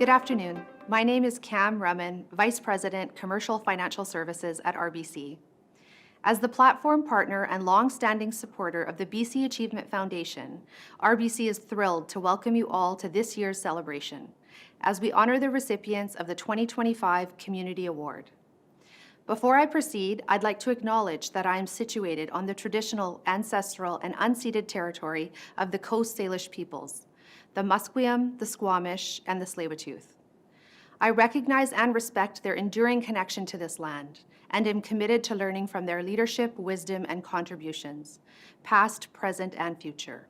Good afternoon. My name is Cam Rumman, Vice President, Commercial Financial Services at RBC. As the platform partner and long-standing supporter of the BC Achievement Foundation, RBC is thrilled to welcome you all to this year's celebration as we honor the recipients of the 2025 Community Award. Before I proceed, I'd like to acknowledge that I am situated on the traditional, ancestral, and unceded territory of the Coast Salish peoples, the Musqueam, the Squamish, and the Tsleil-Waututh. I recognize and respect their enduring connection to this land and am committed to learning from their leadership, wisdom, and contributions, past, present, and future.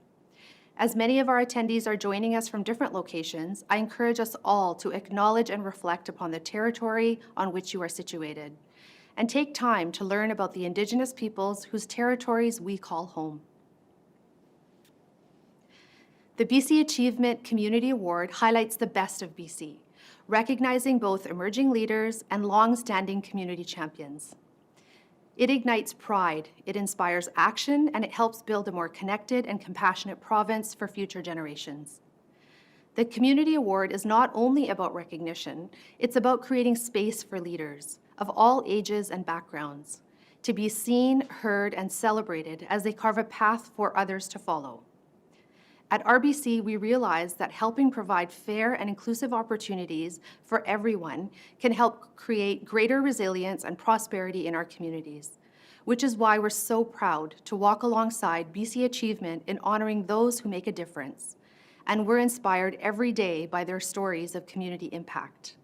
As many of our attendees are joining us from different locations, I encourage us all to acknowledge and reflect upon the territory on which you are situated, and take time to learn about the Indigenous peoples whose territories we call home. The BC Achievement Community Award highlights the best of BC, recognizing both emerging leaders and long-standing community champions. It ignites pride, it inspires action, and it helps build a more connected and compassionate province for future generations. The Community Award is not only about recognition, it's about creating space for leaders of all ages and backgrounds to be seen, heard, and celebrated as they carve a path for others to follow. At RBC, we realize that helping provide fair and inclusive opportunities for everyone can help create greater resilience and prosperity in our communities, which is why we're so proud to walk alongside BC Achievement in honoring those who make a difference. And we're inspired every day by their stories of community impact.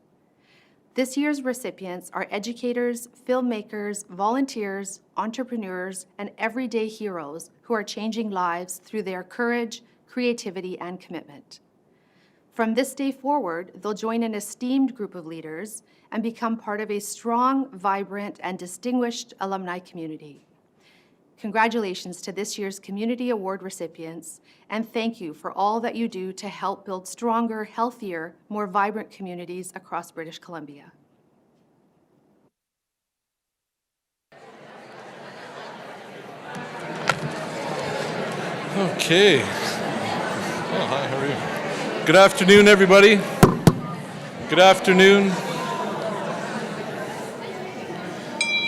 This year's recipients are educators, filmmakers, volunteers, entrepreneurs, and everyday heroes who are changing lives through their courage, creativity, and commitment. From this day forward, they'll join an esteemed group of leaders and become part of a strong, vibrant, and distinguished alumni community. Congratulations to this year's Community Award recipients, and thank you for all that you do to help build stronger, healthier, more vibrant communities across British Columbia. Okay. Oh, hi, how are you? Good afternoon, everybody. Good afternoon.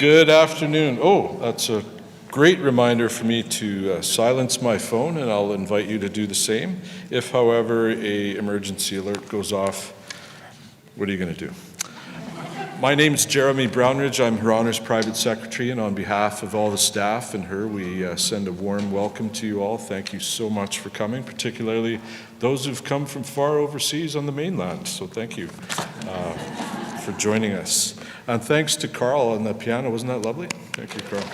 Good afternoon. Oh, that's a great reminder for me to silence my phone, and I'll invite you to do the same. If, however, an emergency alert goes off, what are you going to do? My name is Jeremy Brownridge. I'm Her Honour's Private Secretary, and on behalf of all the staff and her, we send a warm welcome to you all. Thank you so much for coming, particularly those who've come from far overseas on the mainland. So thank you for joining us. And thanks to Carl on the piano. Wasn't that lovely? Thank you, Carl.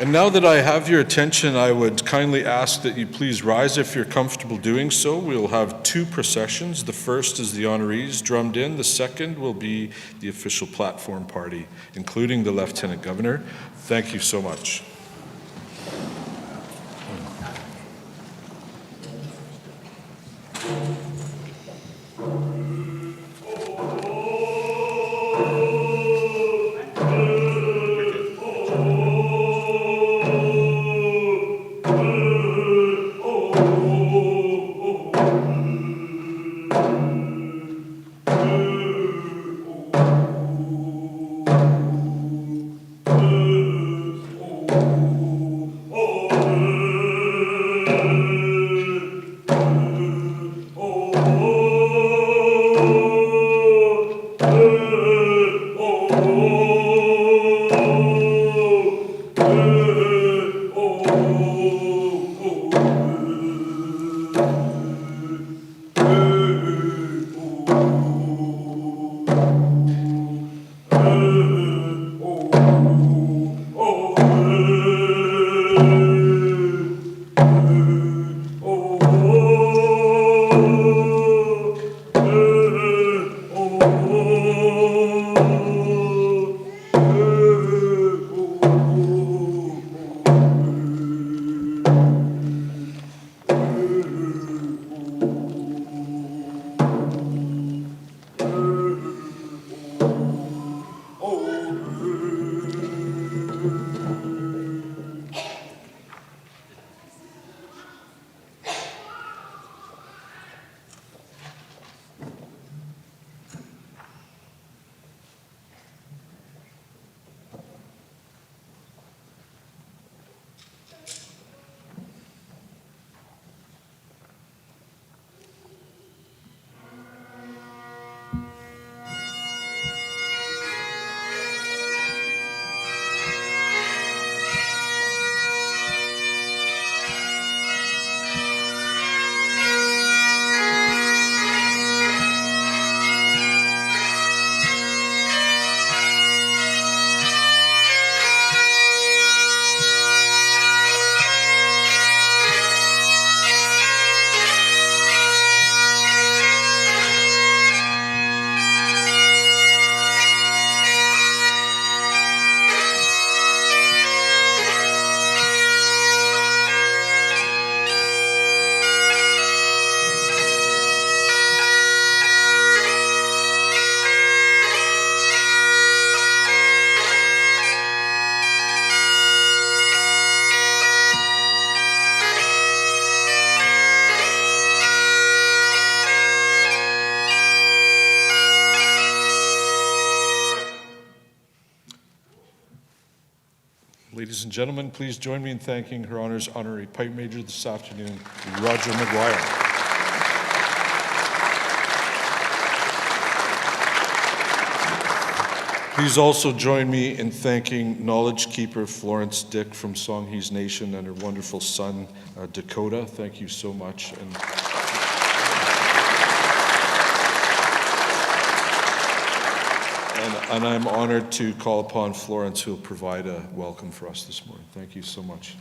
And now that I have your attention, I would kindly ask that you please rise if you're comfortable doing so. We'll have two processions. The first is the honorees drummed in. The second will be the official platform party, including the Lieutenant Governor. Thank you so much. Ladies and gentlemen, please join me in thanking Her Honor's Honorary Pipe Major this afternoon, Roger McGuire. Please also join me in thanking Knowledge Keeper Florence Dick from Songhees Nation and her wonderful son, Dakota. Thank you so much. And I'm honored to call upon Florence, who will provide a welcome for us this morning. Thank you so much.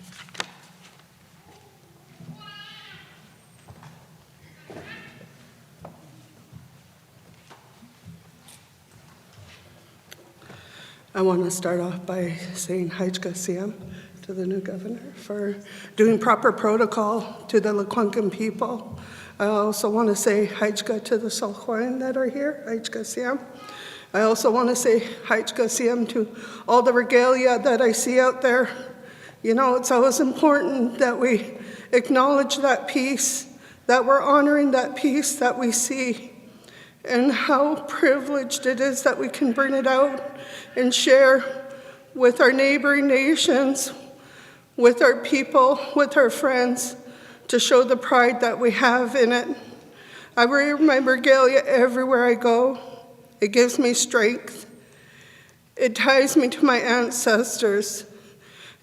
I want to start off by saying Haijka Siam to the new governor for doing proper protocol to the Lekwungen people. I also want to say Haijka to the Salkwayan that are here, Haijka Siam. I also want to say Haijka Siam to all the regalia that I see out there. You know, it's always important that we acknowledge that peace, that we're honoring that peace that we see, and how privileged it is that we can bring it out and share with our neighboring nations, with our people, with our friends, to show the pride that we have in it. I wear my regalia everywhere I go. It gives me strength. It ties me to my ancestors,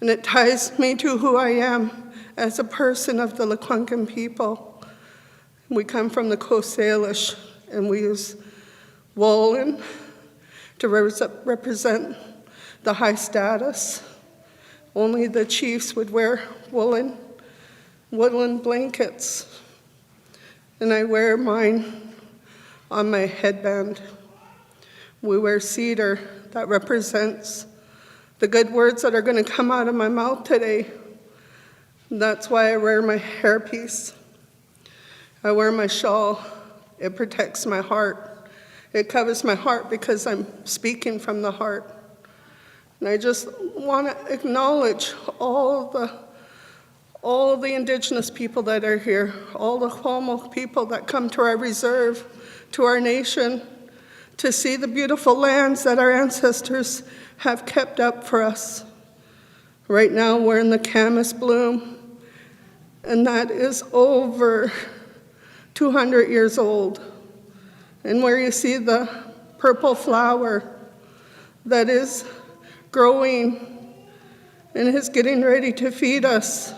and it ties me to who I am as a person of the Lekwungen people. We come from the Coast Salish, and we use woolen to represent the high status. Only the chiefs would wear woolen blankets, and I wear mine on my headband. We wear cedar that represents the good words that are going to come out of my mouth today. And that's why I wear my hairpiece. I wear my shawl. It protects my heart. It covers my heart because I'm speaking from the heart. And I just want to acknowledge all the Indigenous people that are here, all the Hmong people that come to our reserve, to our nation, to see the beautiful lands that our ancestors have kept up for us. Right now, we're in the camas bloom, and that is over 200 years old. And where you see the purple flower that is growing and is getting ready to feed us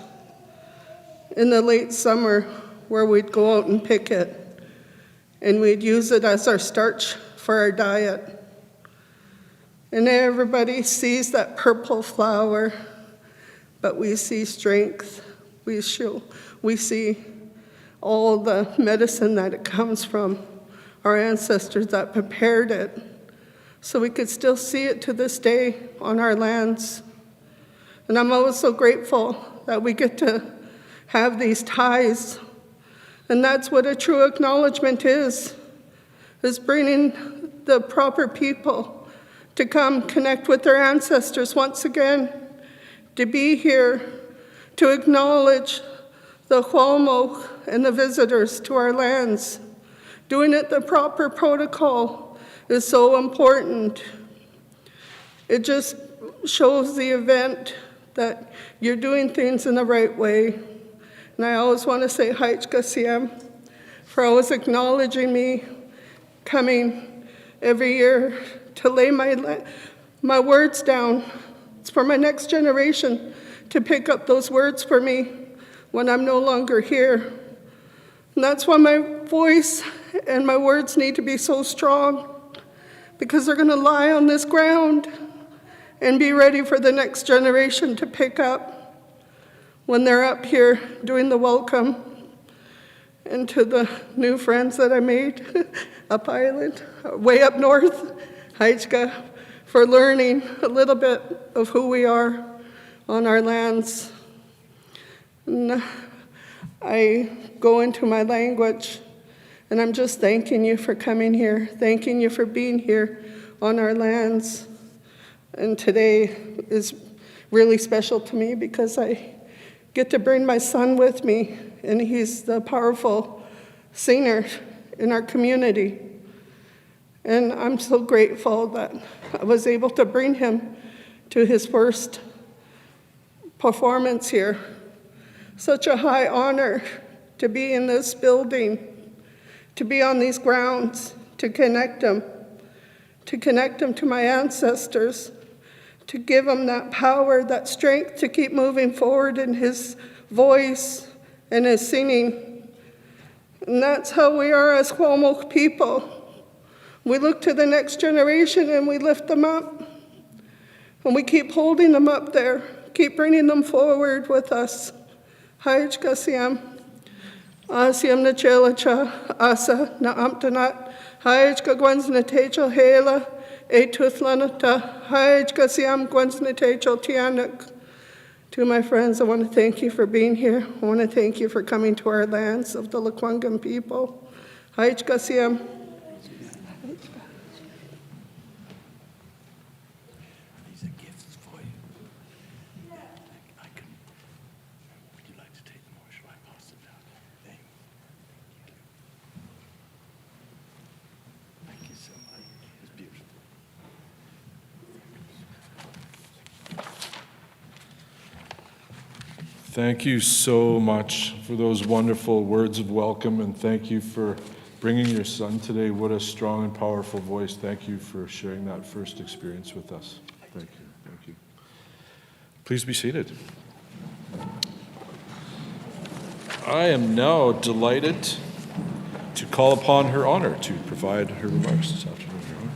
in the late summer, where we'd go out and pick it, and we'd use it as our starch for our diet. And everybody sees that purple flower, but we see strength. We see all the medicine that it comes from, our ancestors that prepared it, so we could still see it to this day on our lands. And I'm always so grateful that we get to have these ties. And that's what a true acknowledgement is bringing the proper people to come connect with their ancestors once again, to be here, to acknowledge the Hmong and the visitors to our lands. Doing it the proper protocol is so important. It just shows the event that you're doing things in the right way. And I always want to say Haijka Siam for always acknowledging me, coming every year to lay my words down. It's for my next generation to pick up those words for me when I'm no longer here. And that's why my voice and my words need to be so strong, because they're going to lie on this ground and be ready for the next generation to pick up when they're up here doing the welcome. And to the new friends that I made up island, way up north, Haijka, for learning a little bit of who we are on our lands. And I go into my language, and I'm just thanking you for coming here, thanking you for being here on our lands. And today is really special to me because I get to bring my son with me, and he's the powerful singer in our community. And I'm so grateful that I was able to bring him to his first performance here. Such a high honor to be in this building, to be on these grounds, to connect them to my ancestors, to give them that power, that strength to keep moving forward in his voice and his singing. And that's how we are as Cuomo people. We look to the next generation and we lift them up. And we keep holding them up there, keep bringing them forward with us. Hayaj Kasiyam, Asiyam na Chelacha, Asa na Amtanat, Hayaj Kagwans na Tejal Hela, Etutlanata, Hayaj Kasiyam Gwans na Tejal Tianak. To my friends, I want to thank you for being here. I want to thank you for coming to our lands of the Lekwungen people. Hayaj Kasiyam. These are gifts for you. I can. Would you like to take them, or shall I pass them down? Thank you. Thank you so much. It's beautiful. Thank you so much for those wonderful words of welcome, and thank you for bringing your son today. What a strong and powerful voice. Thank you for sharing that first experience with us. Thank you. Thank you. Please be seated. I am now delighted to call upon Her Honor to provide her remarks this afternoon. Your Honor.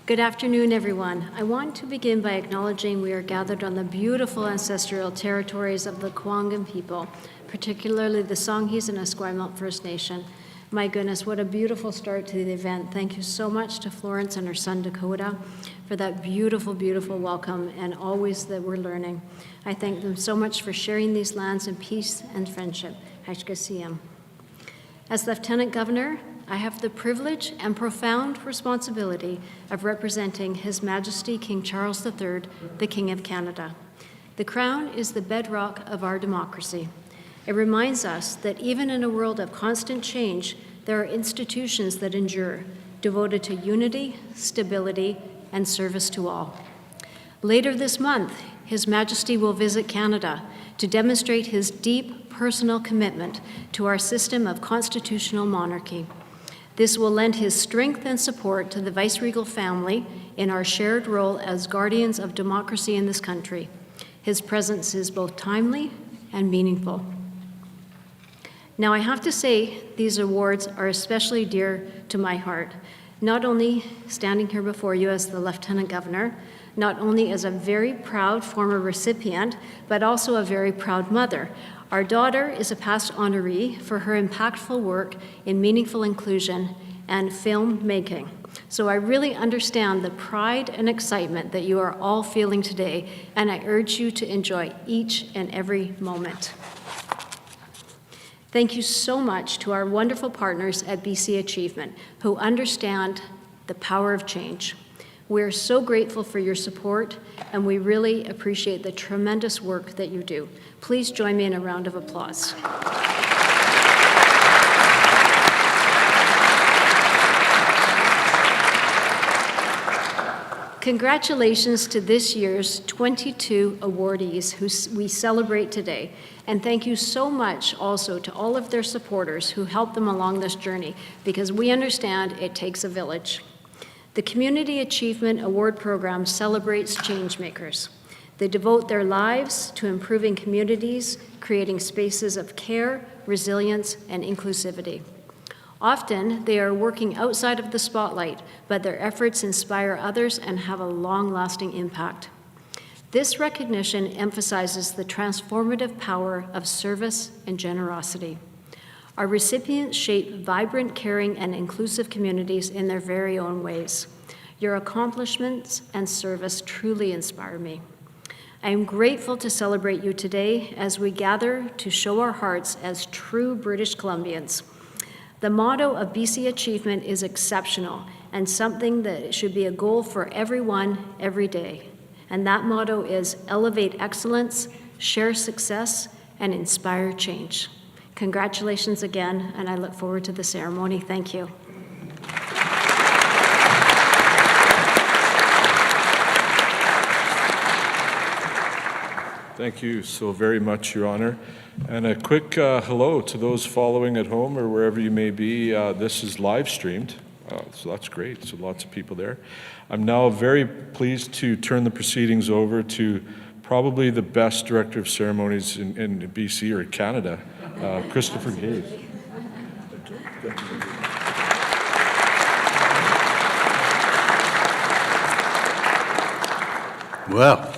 Good afternoon, everyone. I want to begin by acknowledging we are gathered on the beautiful ancestral territories of the Lekwungen people, particularly the Songhees and Esquimalt First Nation. My goodness, what a beautiful start to the event. Thank you so much to Florence and her son Dakota for that beautiful, beautiful welcome, and always that we're learning. I thank them so much for sharing these lands in peace and friendship. Hashkasiyam. As Lieutenant Governor, I have the privilege and profound responsibility of representing His Majesty King Charles III, the King of Canada. The Crown is the bedrock of our democracy. It reminds us that even in a world of constant change, there are institutions that endure, devoted to unity, stability, and service to all. Later this month, His Majesty will visit Canada to demonstrate his deep personal commitment to our system of constitutional monarchy. This will lend his strength and support to the viceregal family in our shared role as guardians of democracy in this country. His presence is both timely and meaningful. Now, I have to say, these awards are especially dear to my heart, not only standing here before you as the Lieutenant Governor, not only as a very proud former recipient, but also a very proud mother. Our daughter is a past honoree for her impactful work in meaningful inclusion and filmmaking. So I really understand the pride and excitement that you are all feeling today, and I urge you to enjoy each and every moment. Thank you so much to our wonderful partners at BC Achievement who understand the power of change. We're so grateful for your support, and we really appreciate the tremendous work that you do. Please join me in a round of applause. Congratulations to this year's 22 awardees who we celebrate today. And thank you so much also to all of their supporters who helped them along this journey, because we understand it takes a village. The Community Achievement Award Program celebrates changemakers. They devote their lives to improving communities, creating spaces of care, resilience, and inclusivity. Often, they are working outside of the spotlight, but their efforts inspire others and have a long-lasting impact. This recognition emphasizes the transformative power of service and generosity. Our recipients shape vibrant, caring, and inclusive communities in their very own ways. Your accomplishments and service truly inspire me. I am grateful to celebrate you today as we gather to show our hearts as true British Columbians. The motto of BC Achievement is exceptional and something that should be a goal for everyone, every day. And that motto is elevate excellence, share success, and inspire change. Congratulations again, and I look forward to the ceremony. Thank you. Thank you so very much, Your Honor. And a quick hello to those following at home or wherever you may be. This is live streamed, so that's great. So lots of people there. I'm now very pleased to turn the proceedings over to probably the best director of ceremonies in BC or Canada, Christopher Gaze. Well,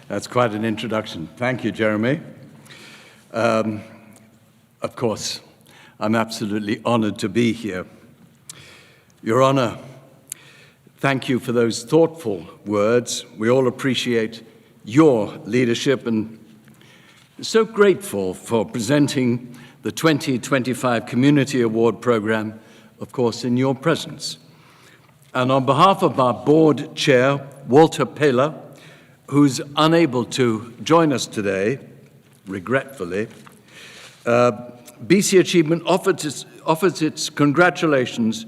that's quite an introduction. Thank you, Jeremy. Of course, I'm absolutely honored to be here. Your Honor, thank you for those thoughtful words. We all appreciate your leadership and so grateful for presenting the 2025 Community Award Program, of course, in your presence. And on behalf of our board chair, Walter Paler, who's unable to join us today, regretfully, BC Achievement offers its congratulations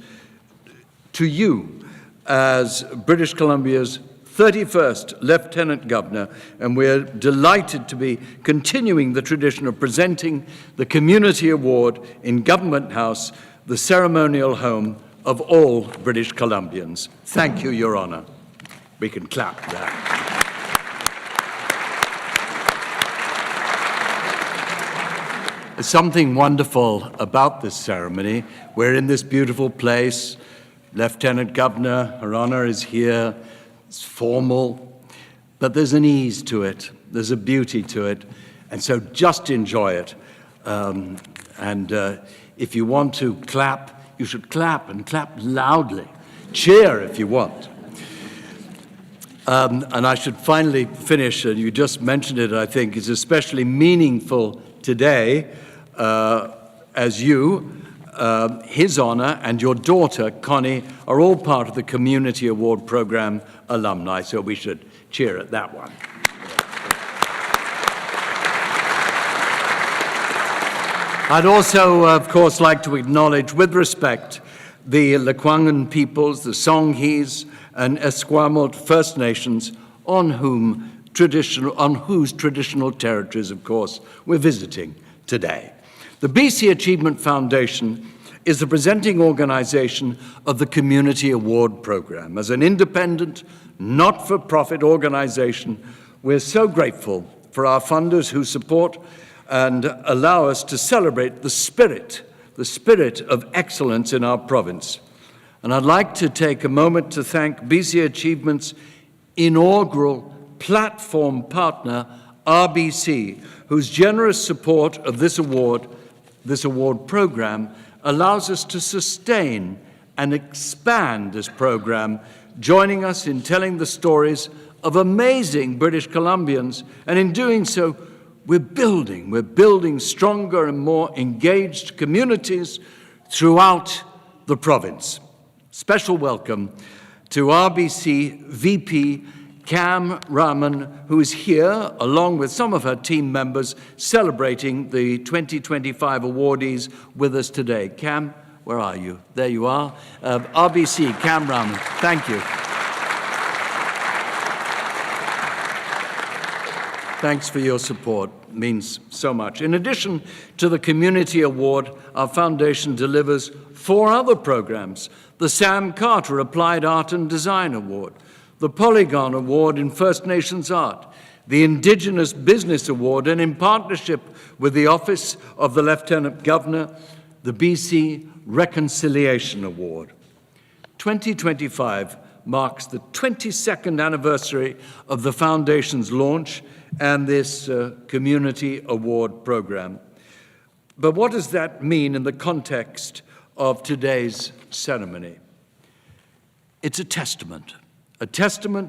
to you as British Columbia's 31st Lieutenant Governor, and we're delighted to be continuing the tradition of presenting the Community Award in Government House, the ceremonial home of all British Columbians. Thank you, Your Honor. We can clap that. There's something wonderful about this ceremony. We're in this beautiful place. Lieutenant Governor, Her Honor, is here. It's formal, but there's an ease to it. There's a beauty to it. And so just enjoy it. If you want to clap, you should clap and clap loudly. Cheer if you want. And I should finally finish, and you just mentioned it, I think, is especially meaningful today as you, His Honor, and your daughter, Connie, are all part of the Community Award Program alumni, so we should cheer at that one. I'd also, of course, like to acknowledge with respect the Lekwungen peoples, the Songhees, and Esquimalt First Nations, on whose traditional territories, of course, we're visiting today. The BC Achievement Foundation is the presenting organization of the Community Award Program. As an independent, not-for-profit organization, we're so grateful for our funders who support and allow us to celebrate the spirit of excellence in our province. And I'd like to take a moment to thank BC Achievement's inaugural platform partner, RBC, whose generous support of this award program allows us to sustain and expand this program, joining us in telling the stories of amazing British Columbians, and in doing so, we're building stronger and more engaged communities throughout the province. Special welcome to RBC VP Cam Rahman, who is here along with some of her team members celebrating the 2025 awardees with us today. Cam, where are you? There you are. RBC, Cam Rahman, thank you. Thanks for your support. It means so much. In addition to the Community Award, our foundation delivers 4 other programs: the Sam Carter Applied Art and Design Award, the Polygon Award in First Nations Art, the Indigenous Business Award, and in partnership with the Office of the Lieutenant Governor, the BC Reconciliation Award. 2025 marks the 22nd anniversary of the Foundation's launch and this Community Award program. But what does that mean in the context of today's ceremony? It's a testament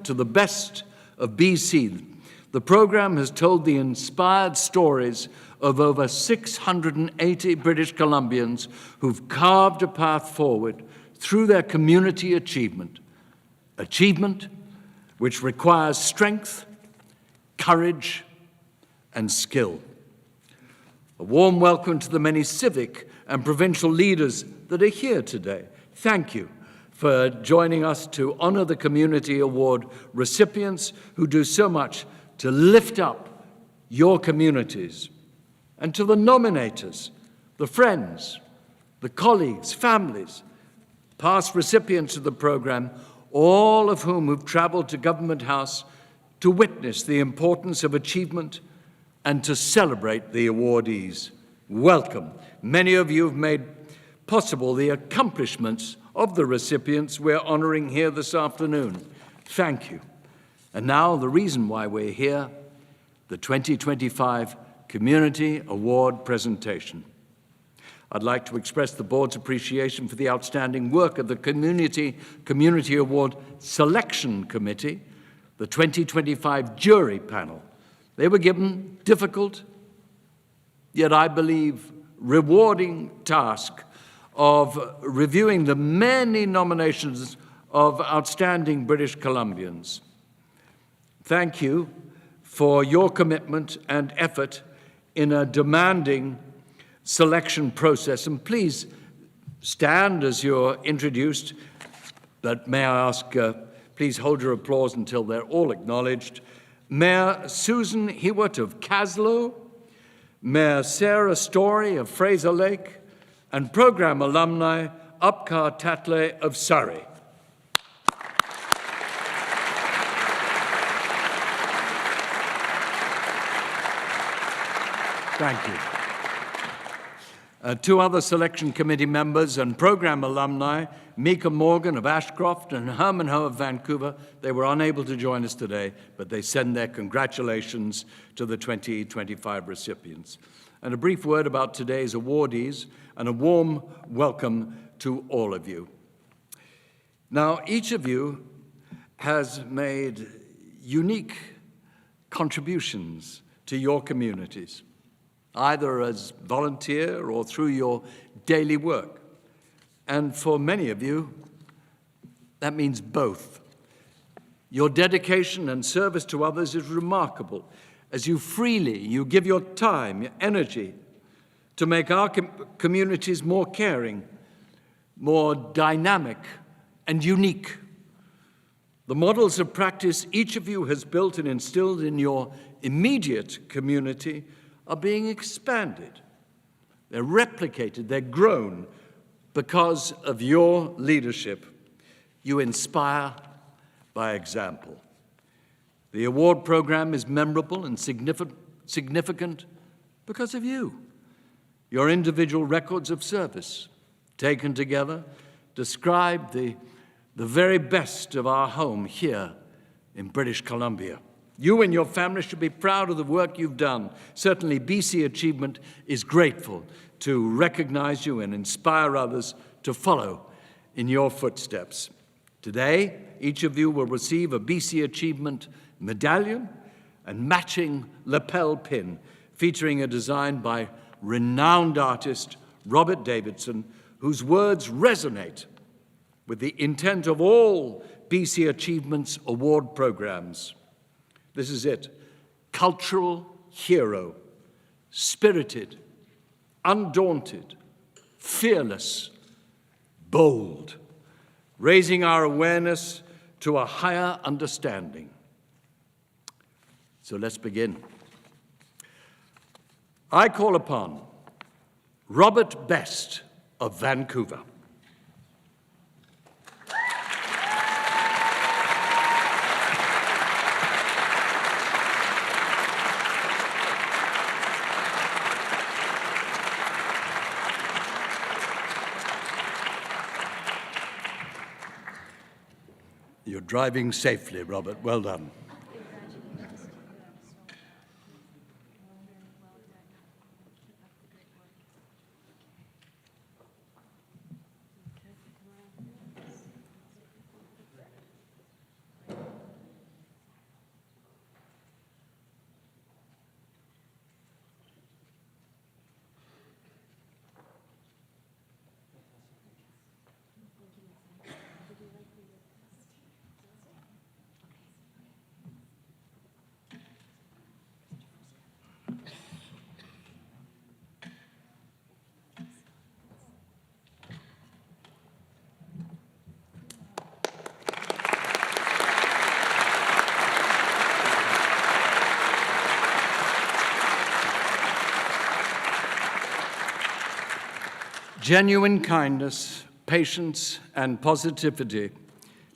to the best of BC. The program has told the inspired stories of over 680 British Columbians who've carved a path forward through their community achievement which requires strength, courage, and skill. A warm welcome to the many civic and provincial leaders that are here today. Thank you for joining us to honor the Community Award recipients who do so much to lift up your communities. And to the nominators, the friends, the colleagues, families, past recipients of the program, all of whom have traveled to Government House to witness the importance of achievement and to celebrate the awardees. Welcome. Many of you have made possible the accomplishments of the recipients we're honoring here this afternoon. Thank you. And now the reason why we're here, the 2025 Community Award presentation. I'd like to express the board's appreciation for the outstanding work of the Community Award Selection Committee, the 2025 jury panel. They were given difficult, yet I believe rewarding task of reviewing the many nominations of outstanding British Columbians. Thank you for your commitment and effort in a demanding selection process. And please stand as you're introduced. But may I ask, please hold your applause until they're all acknowledged. Mayor Susan Hewitt of Caslow, Mayor Sarah Story of Fraser Lake, and program alumni Upkar Tatley of Surrey. Thank you. Two other selection committee members and program alumni, Mika Morgan of Ashcroft and Herman Ho of Vancouver, they were unable to join us today, but they send their congratulations to the 2025 recipients. And a brief word about today's awardees and a warm welcome to all of you. Now, each of you has made unique contributions to your communities, either as volunteer or through your daily work. And for many of you, that means both. Your dedication and service to others is remarkable, as you give your time, your energy, to make our communities more caring, more dynamic, and unique. The models of practice each of you has built and instilled in your immediate community are being expanded. They're replicated, they're grown because of your leadership. You inspire by example. The award program is memorable and significant because of you. Your individual records of service, taken together, describe the very best of our home here in British Columbia. You and your family should be proud of the work you've done. Certainly, BC Achievement is grateful to recognize you and inspire others to follow in your footsteps. Today, each of you will receive a BC Achievement medallion and matching lapel pin featuring a design by renowned artist Robert Davidson, whose words resonate with the intent of all BC Achievements award programs. This is it: cultural hero, spirited, undaunted, fearless, bold, raising our awareness to a higher understanding. So let's begin. I call upon Robert Best of Vancouver. You're driving safely, Robert. Well done. Genuine kindness, patience, and positivity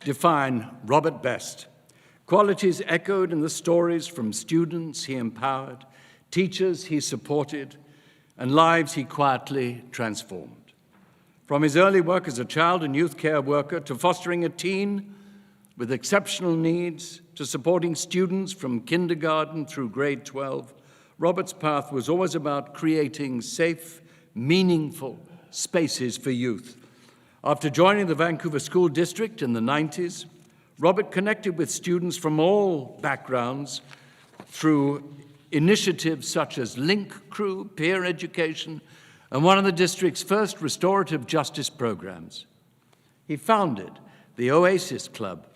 define Robert Best, qualities echoed in the stories from students he empowered, teachers he supported, and lives he quietly transformed. From his early work as a child and youth care worker to fostering a teen with exceptional needs to supporting students from kindergarten through grade 12, Robert's path was always about creating safe, meaningful spaces for youth. After joining the Vancouver School District in the 90s, Robert connected with students from all backgrounds through initiatives such as Link Crew, peer education, and one of the district's first restorative justice programs. He founded the Oasis Club,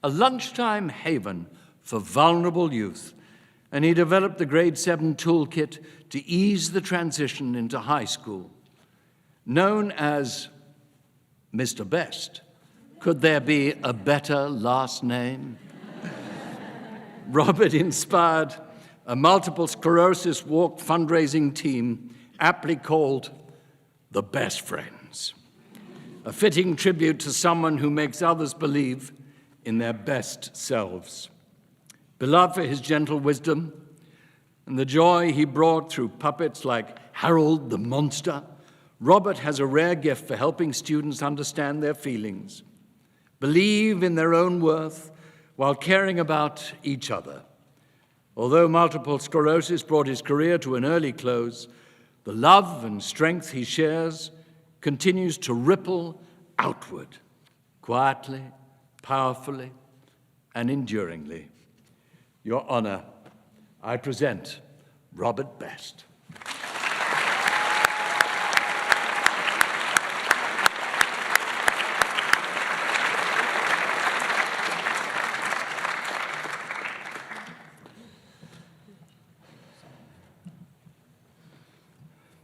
a lunchtime haven for vulnerable youth, and he developed the Grade 7 toolkit to ease the transition into high school. Known as Mr. Best, could there be a better last name? Robert inspired a multiple sclerosis walk fundraising team aptly called the Best Friends, a fitting tribute to someone who makes others believe in their best selves. Beloved for his gentle wisdom and the joy he brought through puppets like Harold the Monster, Robert has a rare gift for helping students understand their feelings, believe in their own worth while caring about each other. Although multiple sclerosis brought his career to an early close, the love and strength he shares continues to ripple outward, quietly, powerfully, and enduringly. Your Honor, I present Robert Best.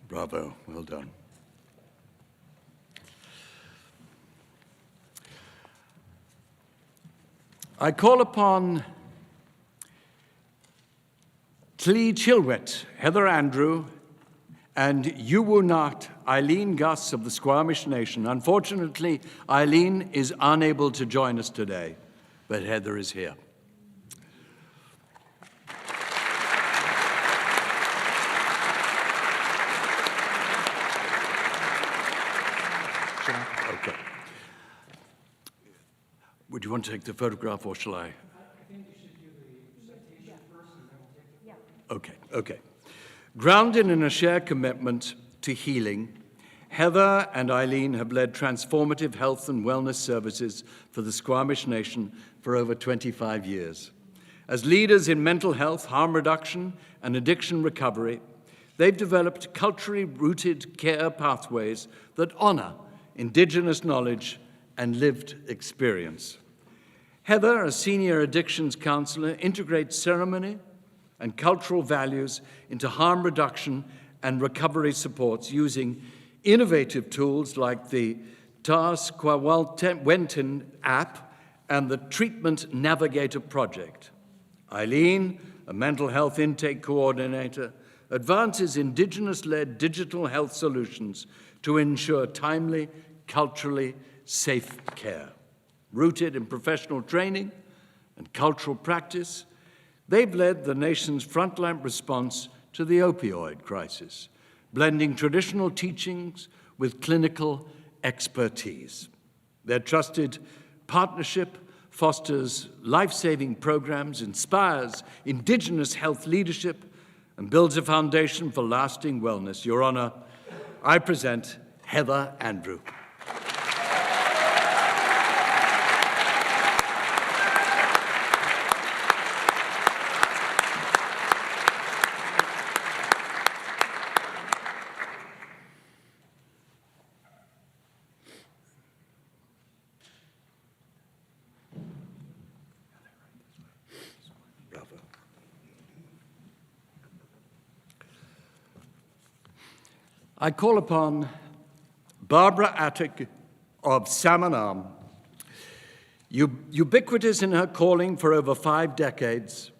Bravo, well done. I call upon Tlee Chilwett, Heather Andrew, and Yuwunat Eileen Gus of the Squamish Nation. Unfortunately, Eileen is unable to join us today, but Heather is here. Okay. Would you want to take the photograph, or shall I? I think you should do the citation first, and then we'll take it. Okay. Grounded in a shared commitment to healing, Heather and Eileen have led transformative health and wellness services for the Squamish Nation for over 25 years. As leaders in mental health, harm reduction, and addiction recovery, they've developed culturally rooted care pathways that honor Indigenous knowledge and lived experience. Heather, a senior addictions counselor, integrates ceremony and cultural values into harm reduction and recovery supports using innovative tools like the Taaskwawalten app and the Treatment Navigator project. Eileen, a mental health intake coordinator, advances Indigenous-led digital health solutions to ensure timely, culturally safe care. Rooted in professional training and cultural practice, they've led the nation's frontline response to the opioid crisis, blending traditional teachings with clinical expertise. Their trusted partnership fosters life-saving programs, inspires Indigenous health leadership, and builds a foundation for lasting wellness. Your Honor, I present Heather Andrew. Bravo. I call upon Barbara Attic of Salmon Arm. Ubiquitous in her calling for over 5 decades,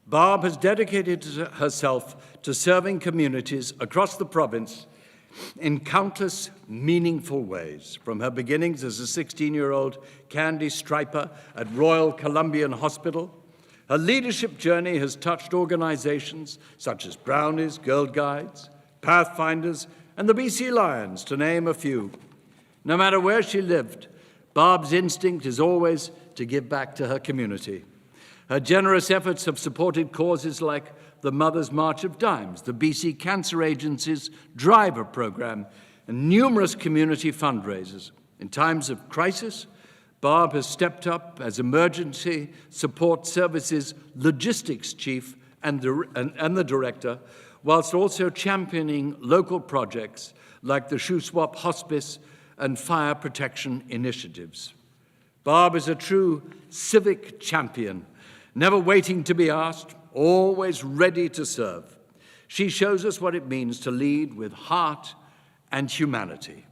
Barb has dedicated herself to serving communities across the province in countless meaningful ways, from her beginnings as a 16-year-old candy striper at Royal Columbian Hospital. Her leadership journey has touched organizations such as Brownies, Girl Guides, Pathfinders, and the BC Lions, to name a few. No matter where she lived, Barb's instinct is always to give back to her community. Her generous efforts have supported causes like the Mother's March of Dimes, the BC Cancer Agency's Driver Program, and numerous community fundraisers. In times of crisis, Barb has stepped up as Emergency Support Services Logistics Chief and the Director, whilst also championing local projects like the Shuswap Hospice and Fire Protection Initiatives. Barb is a true civic champion, never waiting to be asked, always ready to serve. She shows us what it means to lead with heart and humanity.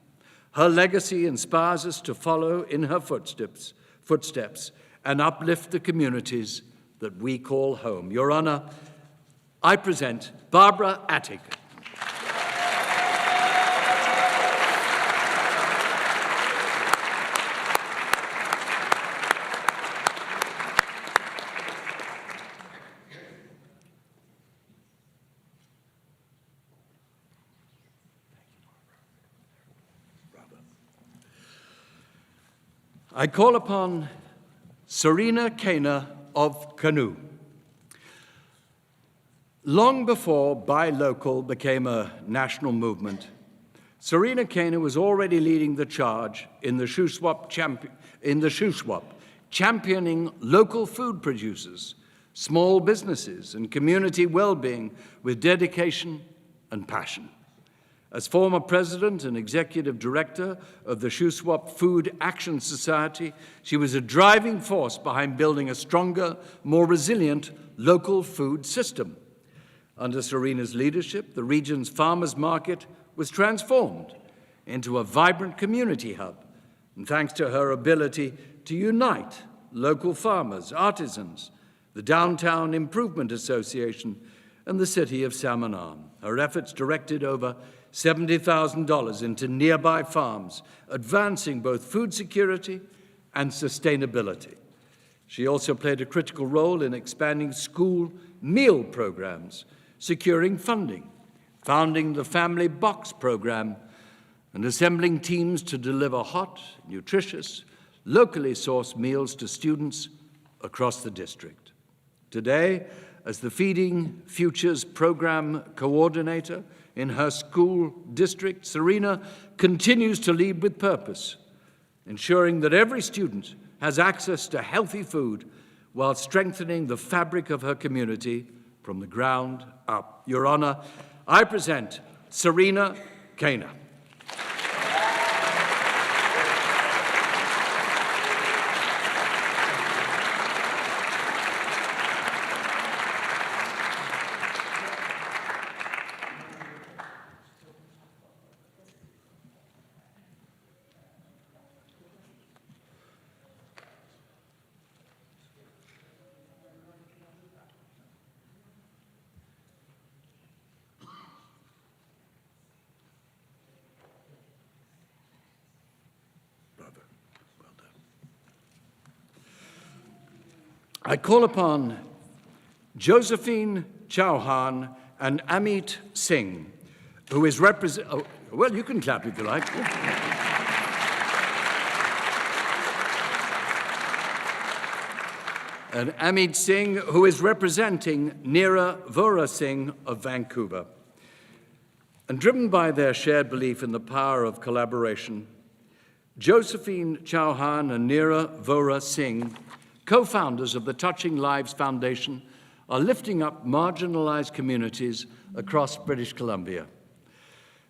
Her legacy inspires us to follow in her footsteps and uplift the communities that we call home. Your Honor, I present Barbara Attig. I call upon Serena Kainer of Canoe. Long before Buy Local became a national movement, Serena Kainer was already leading the charge in the Shuswap, championing local food producers, small businesses, and community well-being with dedication and passion. As former president and executive director of the Shuswap Food Action Society, she was a driving force behind building a stronger, more resilient local food system. Under Serena's leadership, the region's farmers market was transformed into a vibrant community hub, and thanks to her ability to unite local farmers, artisans, the Downtown Improvement Association, and the city of Salmon Arm. Her efforts directed over $70,000 into nearby farms, advancing both food security and sustainability. She also played a critical role in expanding school meal programs, securing funding, founding the Family Box program, and assembling teams to deliver hot, nutritious, locally sourced meals to students across the district. Today, as the Feeding Futures program coordinator in her school district, Serena continues to lead with purpose, ensuring that every student has access to healthy food while strengthening the fabric of her community from the ground up. Your Honor, I present Serena Kainer. I call upon Josephine Chauhan and Amit Singh, who is well, you can clap if you like. And Amit Singh, who is representing Neera Vora Singh of Vancouver. And driven by their shared belief in the power of collaboration, Josephine Chauhan and Neera Vora Singh, co-founders of the Touching Lives Foundation, are lifting up marginalized communities across British Columbia.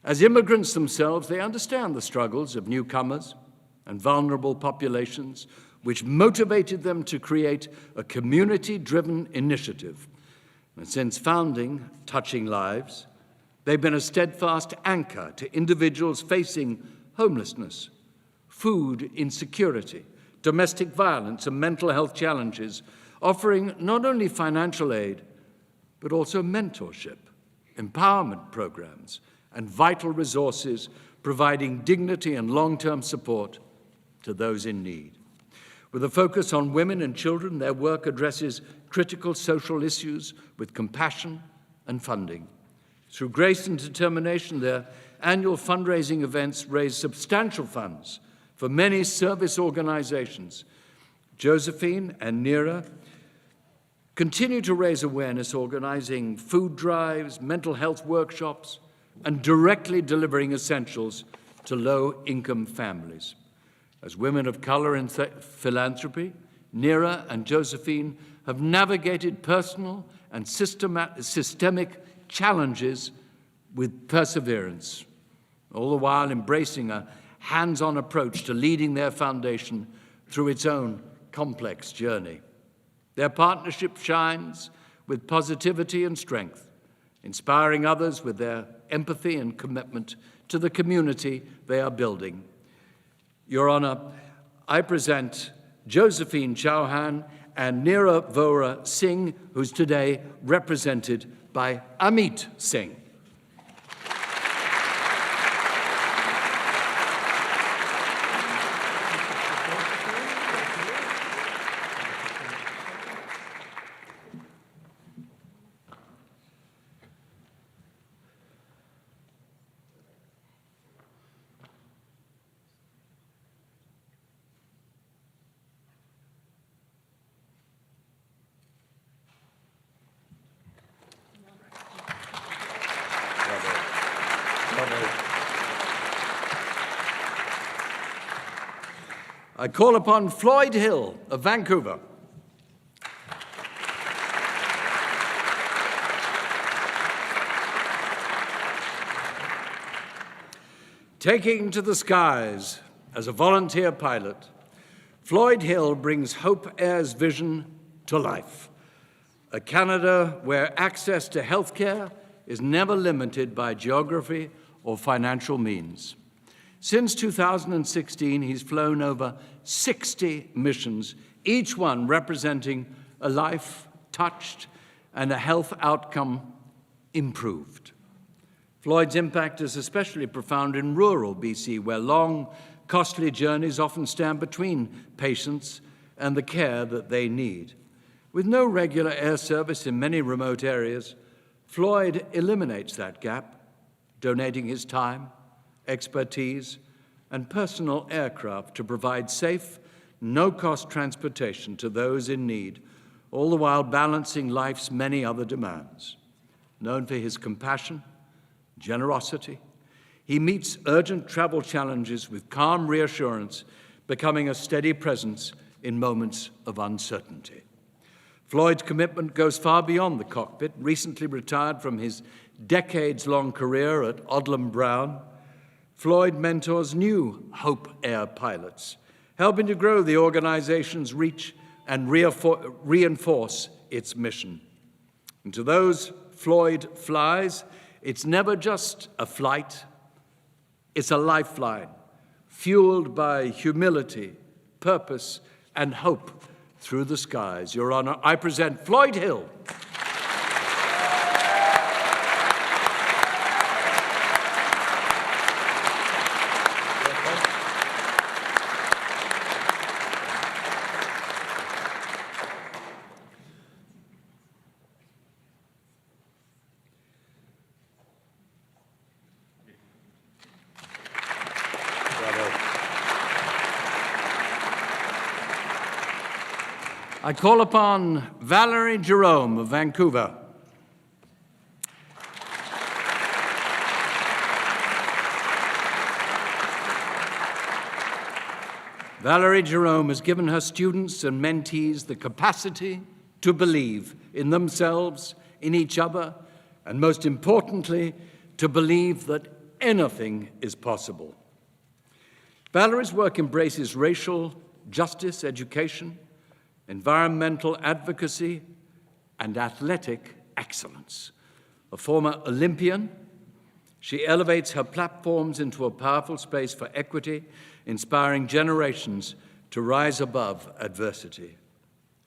As immigrants themselves, they understand the struggles of newcomers and vulnerable populations, which motivated them to create a community-driven initiative. And since founding Touching Lives, they've been a steadfast anchor to individuals facing homelessness, food insecurity, domestic violence, and mental health challenges, offering not only financial aid, but also mentorship, empowerment programs, and vital resources, providing dignity and long-term support to those in need. With a focus on women and children, their work addresses critical social issues with compassion and funding. Through grace and determination, their annual fundraising events raise substantial funds for many service organizations. Josephine and Nira continue to raise awareness, organizing food drives, mental health workshops, and directly delivering essentials to low-income families. As women of color in philanthropy, Nira and Josephine have navigated personal and systemic challenges with perseverance, all the while embracing a hands-on approach to leading their foundation through its own complex journey. Their partnership shines with positivity and strength, inspiring others with their empathy and commitment to the community they are building. Your Honor, I present Josephine Chauhan and Nira Vohra Singh, who's today represented by Amit Singh. I call upon Floyd Hill of Vancouver. Taking to the skies as a volunteer pilot, Floyd Hill brings Hope Air's vision to life. A Canada where access to healthcare is never limited by geography or financial means. Since 2016, he's flown over 60 missions, each one representing a life touched and a health outcome improved. Floyd's impact is especially profound in rural BC, where long, costly journeys often stand between patients and the care that they need. With no regular air service in many remote areas, Floyd eliminates that gap, donating his time, expertise, and personal aircraft to provide safe, no-cost transportation to those in need, all the while balancing life's many other demands. Known for his compassion, generosity, he meets urgent travel challenges with calm reassurance, becoming a steady presence in moments of uncertainty. Floyd's commitment goes far beyond the cockpit. Recently retired from his decades-long career at Odlum Brown, Floyd mentors new Hope Air pilots, helping to grow the organization's reach and reinforce its mission. And to those Floyd flies, it's never just a flight, it's a lifeline, fueled by humility, purpose, and hope through the skies. Your Honor, I present Floyd Hill. I call upon Valerie Jerome of Vancouver. Valerie Jerome has given her students and mentees the capacity to believe in themselves, in each other, and most importantly, to believe that anything is possible. Valerie's work embraces racial justice education, environmental advocacy, and athletic excellence. A former Olympian, she elevates her platforms into a powerful space for equity, inspiring generations to rise above adversity.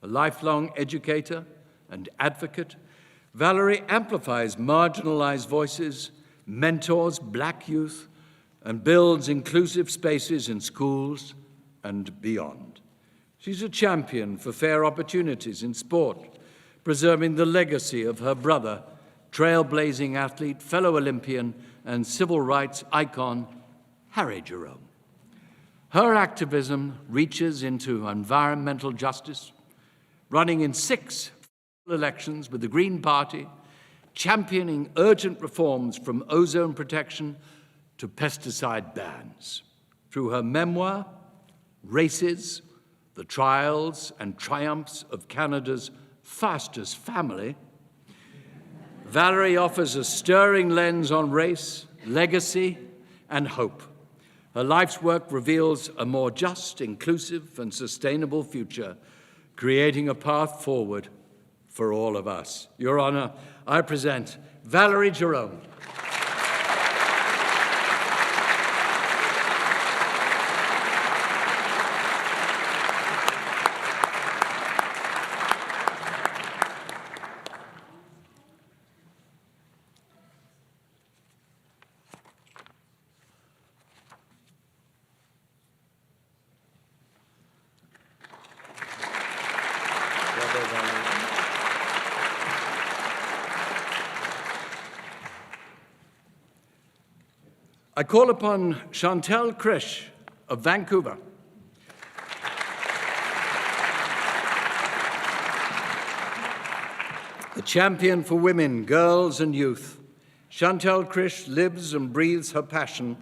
A lifelong educator and advocate, Valerie amplifies marginalized voices, mentors Black youth, and builds inclusive spaces in schools and beyond. She's a champion for fair opportunities in sport, preserving the legacy of her brother, trailblazing athlete, fellow Olympian, and civil rights icon, Harry Jerome. Her activism reaches into environmental justice, running in 6 elections with the Green Party, championing urgent reforms from ozone protection to pesticide bans. Through her memoir, Races, the Trials and Triumphs of Canada's Fastest Family, Valerie offers a stirring lens on race, legacy, and hope. Her life's work reveals a more just, inclusive, and sustainable future, creating a path forward for all of us. Your Honor, I present Valerie Jerome. I call upon Chantel Krish of Vancouver. A champion for women, girls, and youth, Chantel Krish lives and breathes her passion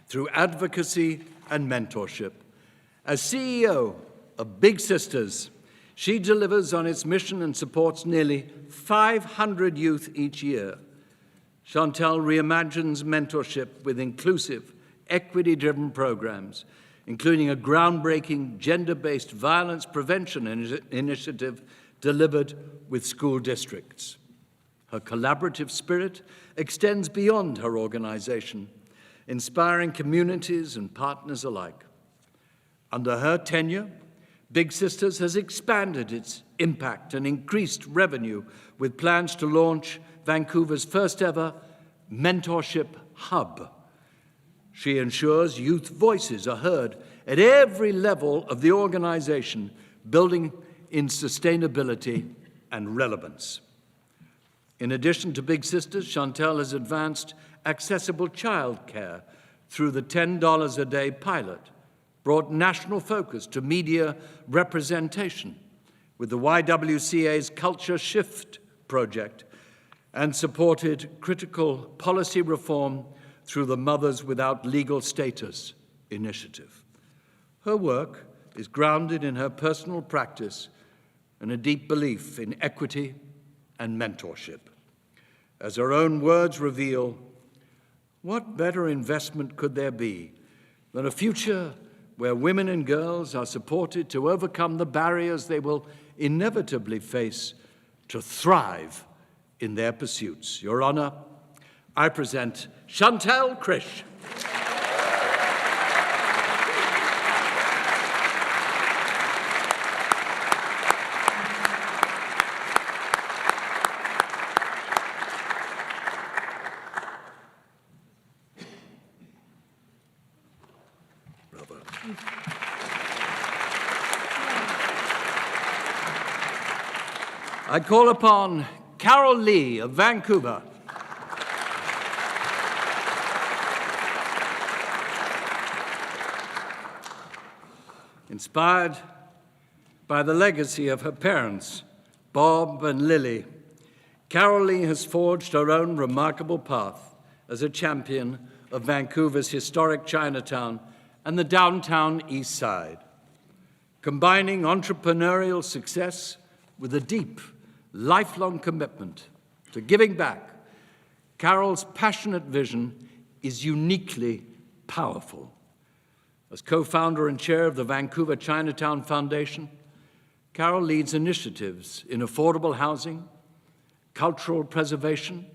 through advocacy and mentorship. As CEO of Big Sisters, she delivers on its mission and supports nearly 500 youth each year. Chantel reimagines mentorship with inclusive, equity-driven programs, including a groundbreaking gender-based violence prevention initiative delivered with school districts. Her collaborative spirit extends beyond her organization, inspiring communities and partners alike. Under her tenure, Big Sisters has expanded its impact and increased revenue with plans to launch Vancouver's first ever mentorship hub. She ensures youth voices are heard at every level of the organization, building in sustainability and relevance. In addition to Big Sisters, Chantel has advanced accessible childcare through the $10 a day pilot, brought national focus to media representation with the YWCA's Culture Shift project, and supported critical policy reform through the Mothers Without Legal Status initiative. Her work is grounded in her personal practice and a deep belief in equity and mentorship. As her own words reveal, what better investment could there be than a future where women and girls are supported to overcome the barriers they will inevitably face to thrive in their pursuits. Your Honor, I present Chantel Krish. Bravo. I call upon Carol Lee of Vancouver. Inspired by the legacy of her parents, Bob and Lily, Carol Lee has forged her own remarkable path as a champion of Vancouver's historic Chinatown and the downtown East Side. Combining entrepreneurial success with a deep, lifelong commitment to giving back, Carol's passionate vision is uniquely powerful. As co-founder and chair of the Vancouver Chinatown Foundation, Carol leads initiatives in affordable housing, cultural preservation,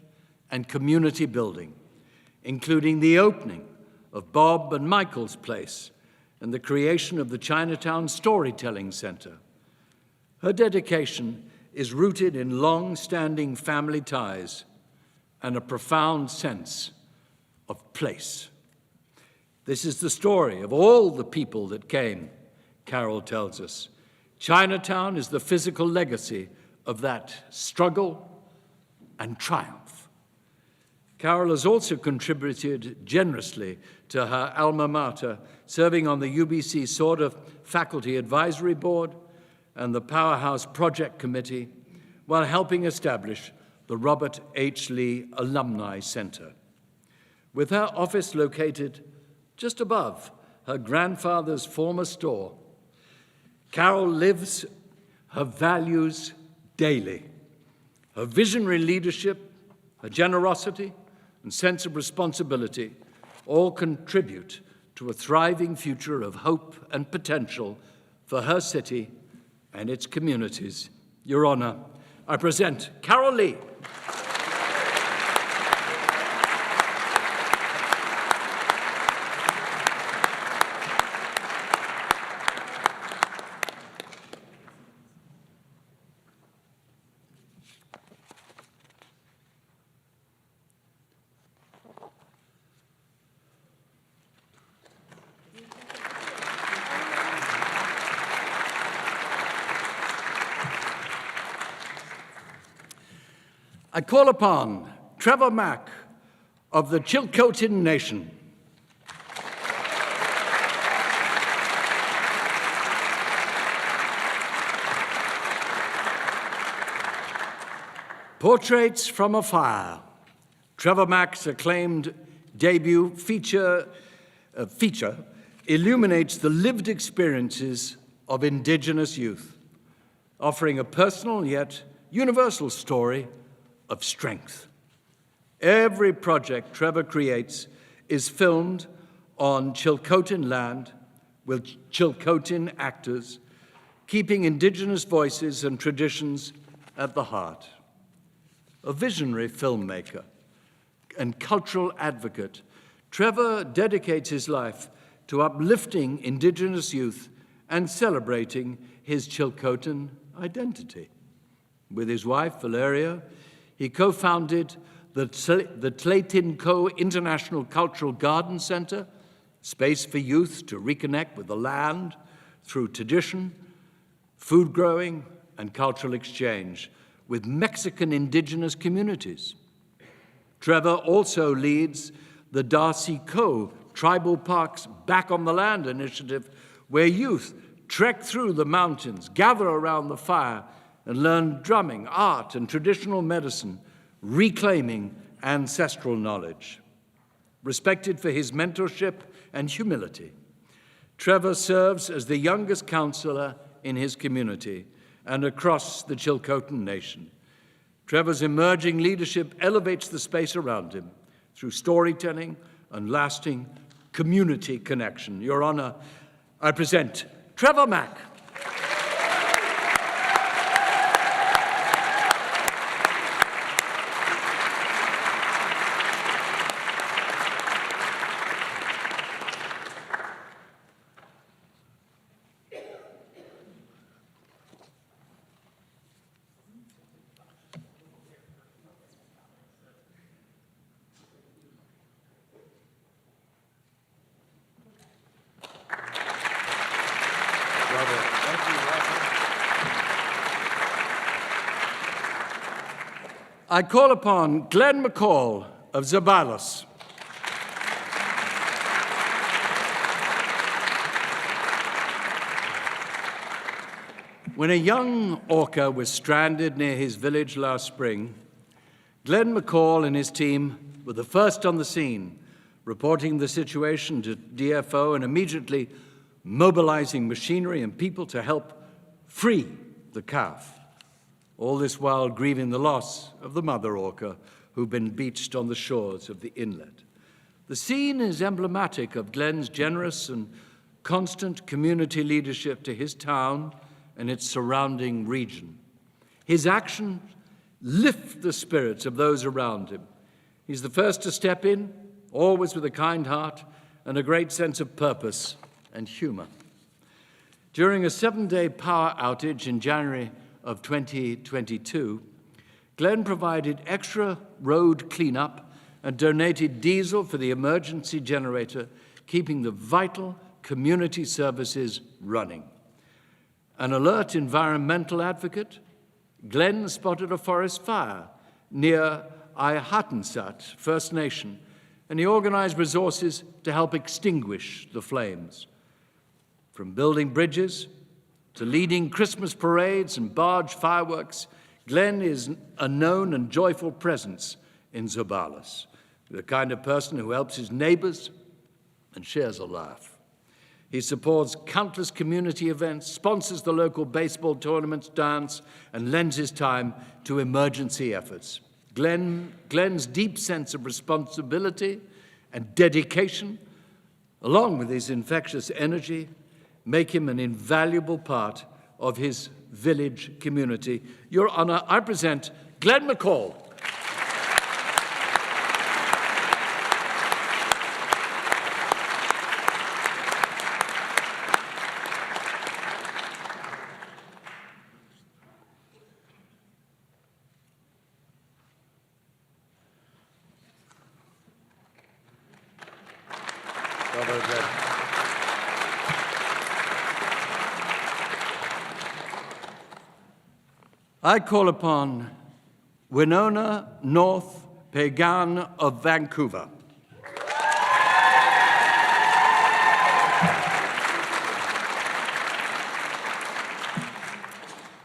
and community building, including the opening of Bob and Michael's Place and the creation of the Chinatown Storytelling Center. Her dedication is rooted in long-standing family ties and a profound sense of place. This is the story of all the people that came, Carol tells us. Chinatown is the physical legacy of that struggle and triumph. Carol has also contributed generously to her alma mater, serving on the UBC SORDA Faculty Advisory Board and the Powerhouse Project Committee, while helping establish the Robert H. Lee Alumni Center. With her office located just above her grandfather's former store, Carol lives her values daily. Her visionary leadership, her generosity, and sense of responsibility all contribute to a thriving future of hope and potential for her city and its communities. Your Honor, I present Carol Lee. I call upon Trevor Mack of the Chilcotin Nation. Portraits from a Fire, Trevor Mack's acclaimed debut feature illuminates the lived experiences of Indigenous youth, offering a personal yet universal story of strength. Every project Trevor creates is filmed on Chilcotin land with Chilcotin actors, keeping Indigenous voices and traditions at the heart. A visionary filmmaker and cultural advocate, Trevor dedicates his life to uplifting Indigenous youth and celebrating his Chilcotin identity. With his wife, Valeria, he co-founded the Tlaytinko International Cultural Garden Center, space for youth to reconnect with the land through tradition, food growing, and cultural exchange with Mexican indigenous communities. Trevor also leads the Darcy Co. Tribal Parks Back on the Land initiative, where youth trek through the mountains, gather around the fire, and learn drumming, art, and traditional medicine, reclaiming ancestral knowledge. Respected for his mentorship and humility, Trevor serves as the youngest counselor in his community and across the Chilcotin Nation. Trevor's emerging leadership elevates the space around him through storytelling and lasting community connection. Your Honor, I present Trevor Mack. I call upon Glenn McCall of Zabalos. When a young orca was stranded near his village last spring, Glenn McCall and his team were the first on the scene, reporting the situation to DFO and immediately mobilizing machinery and people to help free the calf. All this while grieving the loss of the mother orca who'd been beached on the shores of the inlet. The scene is emblematic of Glenn's generous and constant community leadership to his town and its surrounding region. His actions lift the spirits of those around him. He's the first to step in, always with a kind heart and a great sense of purpose and humor. During a 7-day power outage in January of 2022, Glenn provided extra road cleanup and donated diesel for the emergency generator, keeping the vital community services running. An alert environmental advocate, Glenn spotted a forest fire near Aihattensat First Nation, and he organized resources to help extinguish the flames. From building bridges to leading Christmas parades and barge fireworks, Glenn is a known and joyful presence in Zobales, the kind of person who helps his neighbors and shares a laugh. He supports countless community events, sponsors the local baseball tournaments, dance, and lends his time to emergency efforts. Glenn's deep sense of responsibility and dedication, along with his infectious energy, make him an invaluable part of his village community. Your Honor, I present Glenn McCall. I call upon Winona North Pagan of Vancouver.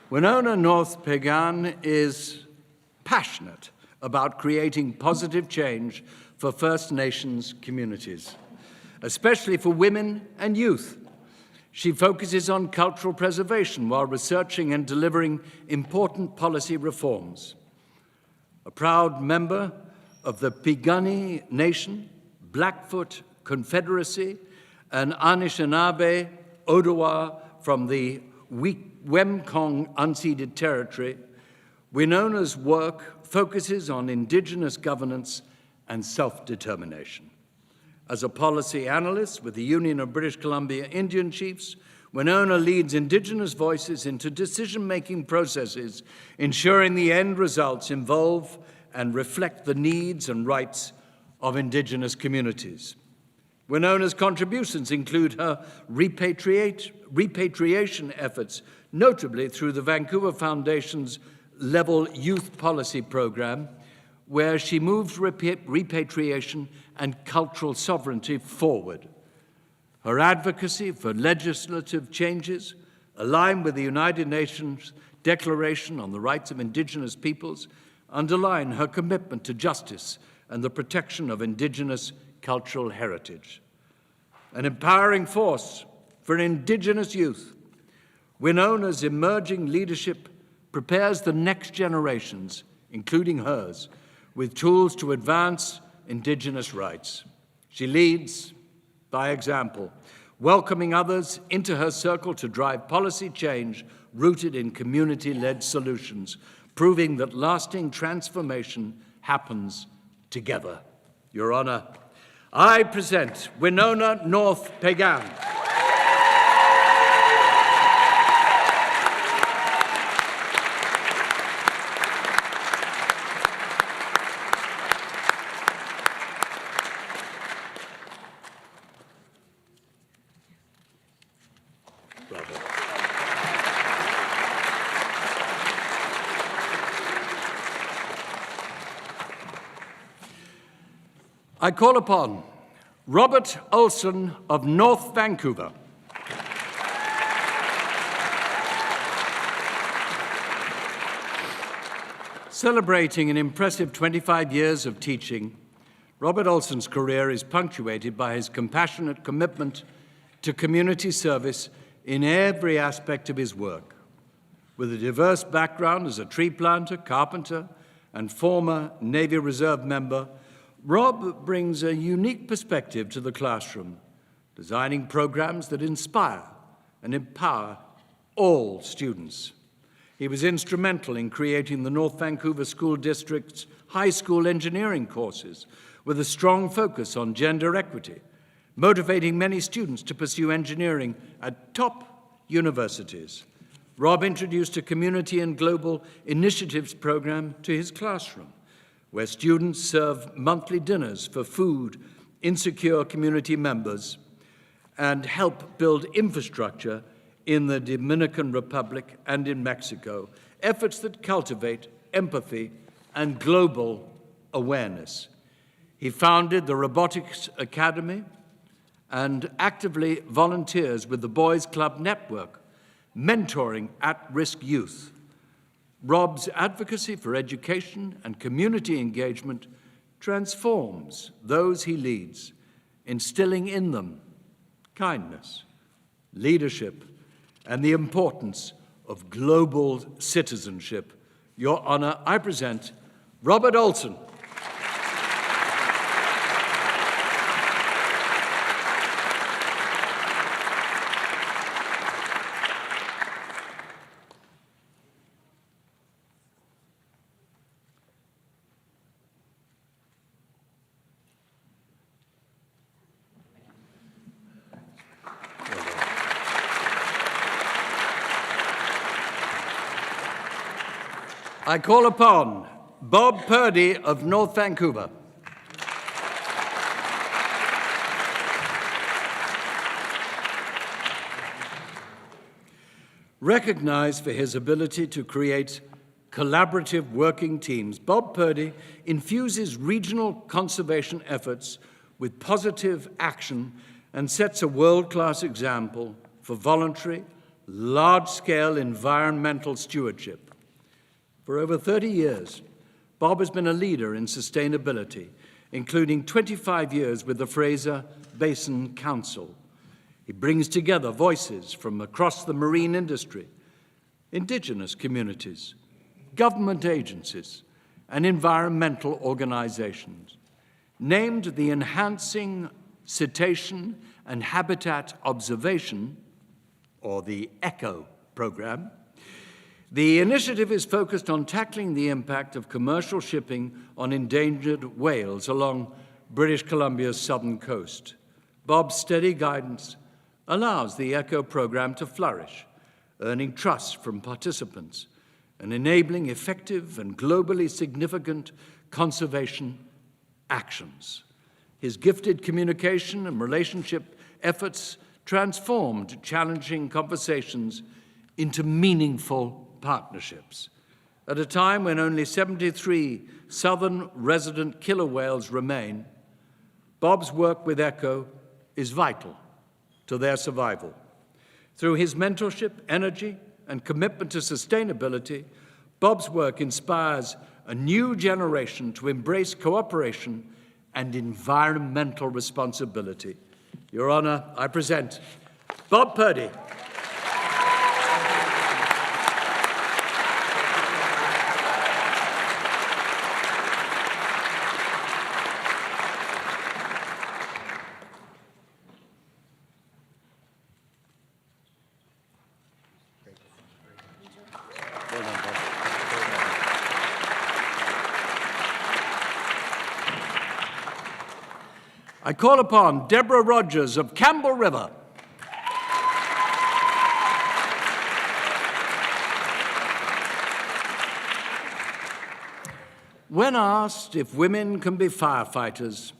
Winona North Pagan is passionate about creating positive change for First Nations communities, especially for women and youth. She focuses on cultural preservation while researching and delivering important policy reforms. A proud member of the Piikani Nation, Blackfoot Confederacy, and Anishinaabe Odawa from the Wemkong unceded territory, Winona's work focuses on Indigenous governance and self-determination. As a policy analyst with the Union of British Columbia Indian Chiefs, Winona leads Indigenous voices into decision-making processes, ensuring the end results involve and reflect the needs and rights of Indigenous communities. Winona's contributions include her repatriation efforts, notably through the Vancouver Foundation's Level Youth Policy Program, where she moved repatriation and cultural sovereignty forward. Her advocacy for legislative changes aligned with the United Nations Declaration on the Rights of Indigenous Peoples underline her commitment to justice and the protection of Indigenous cultural heritage. An empowering force for Indigenous youth, Winona's emerging leadership prepares the next generations, including hers, with tools to advance Indigenous rights. She leads by example, welcoming others into her circle to drive policy change rooted in community-led solutions, proving that lasting transformation happens together. Your Honor, I present Winona North Pagan. I call upon Robert Olson of North Vancouver. Celebrating an impressive 25 years of teaching, Robert Olson's career is punctuated by his compassionate commitment to community service in every aspect of his work. With a diverse background as a tree planter, carpenter, and former Navy Reserve member, Rob brings a unique perspective to the classroom, designing programs that inspire and empower all students. He was instrumental in creating the North Vancouver School District's high school engineering courses with a strong focus on gender equity, motivating many students to pursue engineering at top universities. Rob introduced a community and global initiatives program to his classroom, where students serve monthly dinners for food insecure community members and help build infrastructure in the Dominican Republic and in Mexico, efforts that cultivate empathy and global awareness. He founded the Robotics Academy and actively volunteers with the Boys Club Network, mentoring at-risk youth. Rob's advocacy for education and community engagement transforms those he leads, instilling in them kindness, leadership, and the importance of global citizenship. Your Honor, I present Robert Olson. I call upon Bob Purdy of North Vancouver. Recognized for his ability to create collaborative working teams, Bob Purdy infuses regional conservation efforts with positive action and sets a world-class example for voluntary, large-scale environmental stewardship. For over 30 years, Bob has been a leader in sustainability, including 25 years with the Fraser Basin Council. He brings together voices from across the marine industry, Indigenous communities, government agencies, and environmental organizations. Named the Enhancing Cetacean and Habitat Observation, or the ECHO program, the initiative is focused on tackling the impact of commercial shipping on endangered whales along British Columbia's southern coast. Bob's steady guidance allows the ECHO program to flourish, earning trust from participants and enabling effective and globally significant conservation actions. His gifted communication and relationship efforts transformed challenging conversations into meaningful partnerships. At a time when only 73 southern resident killer whales remain, Bob's work with ECHO is vital to their survival. Through his mentorship, energy, and commitment to sustainability, Bob's work inspires a new generation to embrace cooperation and environmental responsibility. Your Honor, I present Bob Purdy. I call upon Deborah Rogers of Campbell River. When asked if women can be firefighters,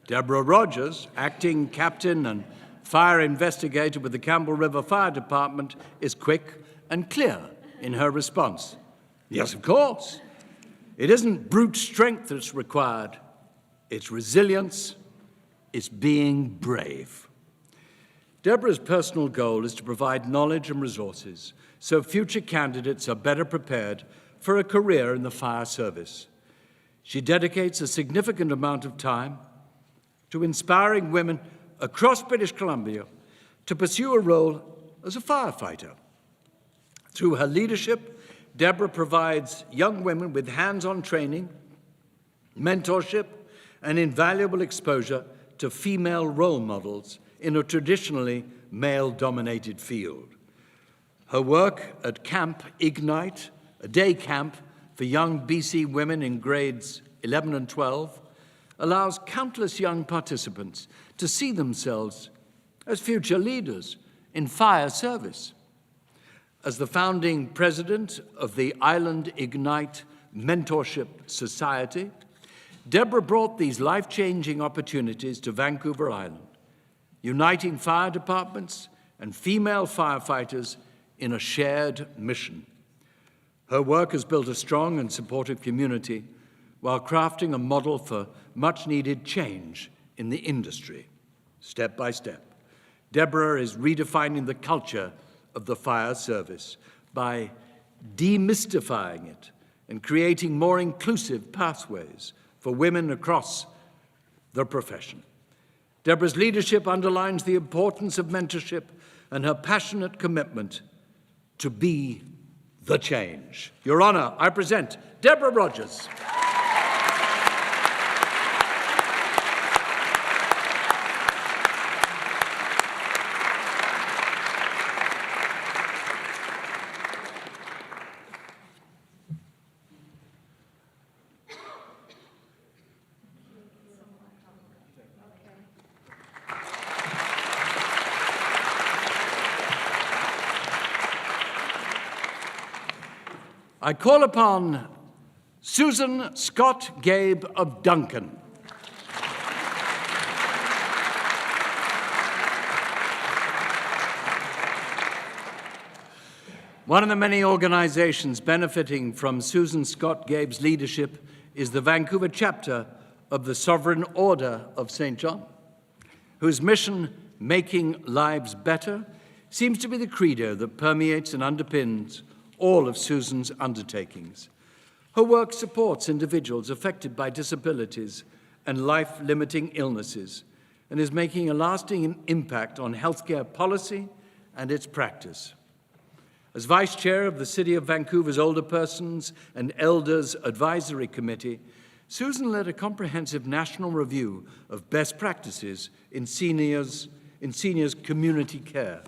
Deborah Rogers, acting captain and fire investigator with the Campbell River Fire Department, is quick and clear in her response. Yes, of course. It isn't brute strength that's required. It's resilience. It's being brave. Deborah's personal goal is to provide knowledge and resources so future candidates are better prepared for a career in the fire service. She dedicates a significant amount of time to inspiring women across British Columbia to pursue a role as a firefighter. Through her leadership, Deborah provides young women with hands-on training, mentorship, and invaluable exposure to female role models in a traditionally male-dominated field. Her work at Camp Ignite, a day camp for young BC women in grades 11 and 12, allows countless young participants to see themselves as future leaders in fire service. As the founding president of the Island Ignite Mentorship Society, Deborah brought these life-changing opportunities to Vancouver Island, uniting fire departments and female firefighters in a shared mission. Her work has built a strong and supportive community while crafting a model for much-needed change in the industry. Step by step, Deborah is redefining the culture of the fire service by demystifying it and creating more inclusive pathways for women across the profession. Deborah's leadership underlines the importance of mentorship and her passionate commitment to be the change. Your Honor, I present Deborah Rogers. I call upon Susan Scott Gabe of Duncan. One of the many organizations benefiting from Susan Scott Gabe's leadership is the Vancouver chapter of the Sovereign Order of St. John, whose mission, making lives better, seems to be the credo that permeates and underpins all of Susan's undertakings. Her work supports individuals affected by disabilities and life-limiting illnesses and is making a lasting impact on healthcare policy and its practice. As Vice Chair of the City of Vancouver's Older Persons and Elders Advisory Committee, Susan led a comprehensive national review of best practices in seniors community care.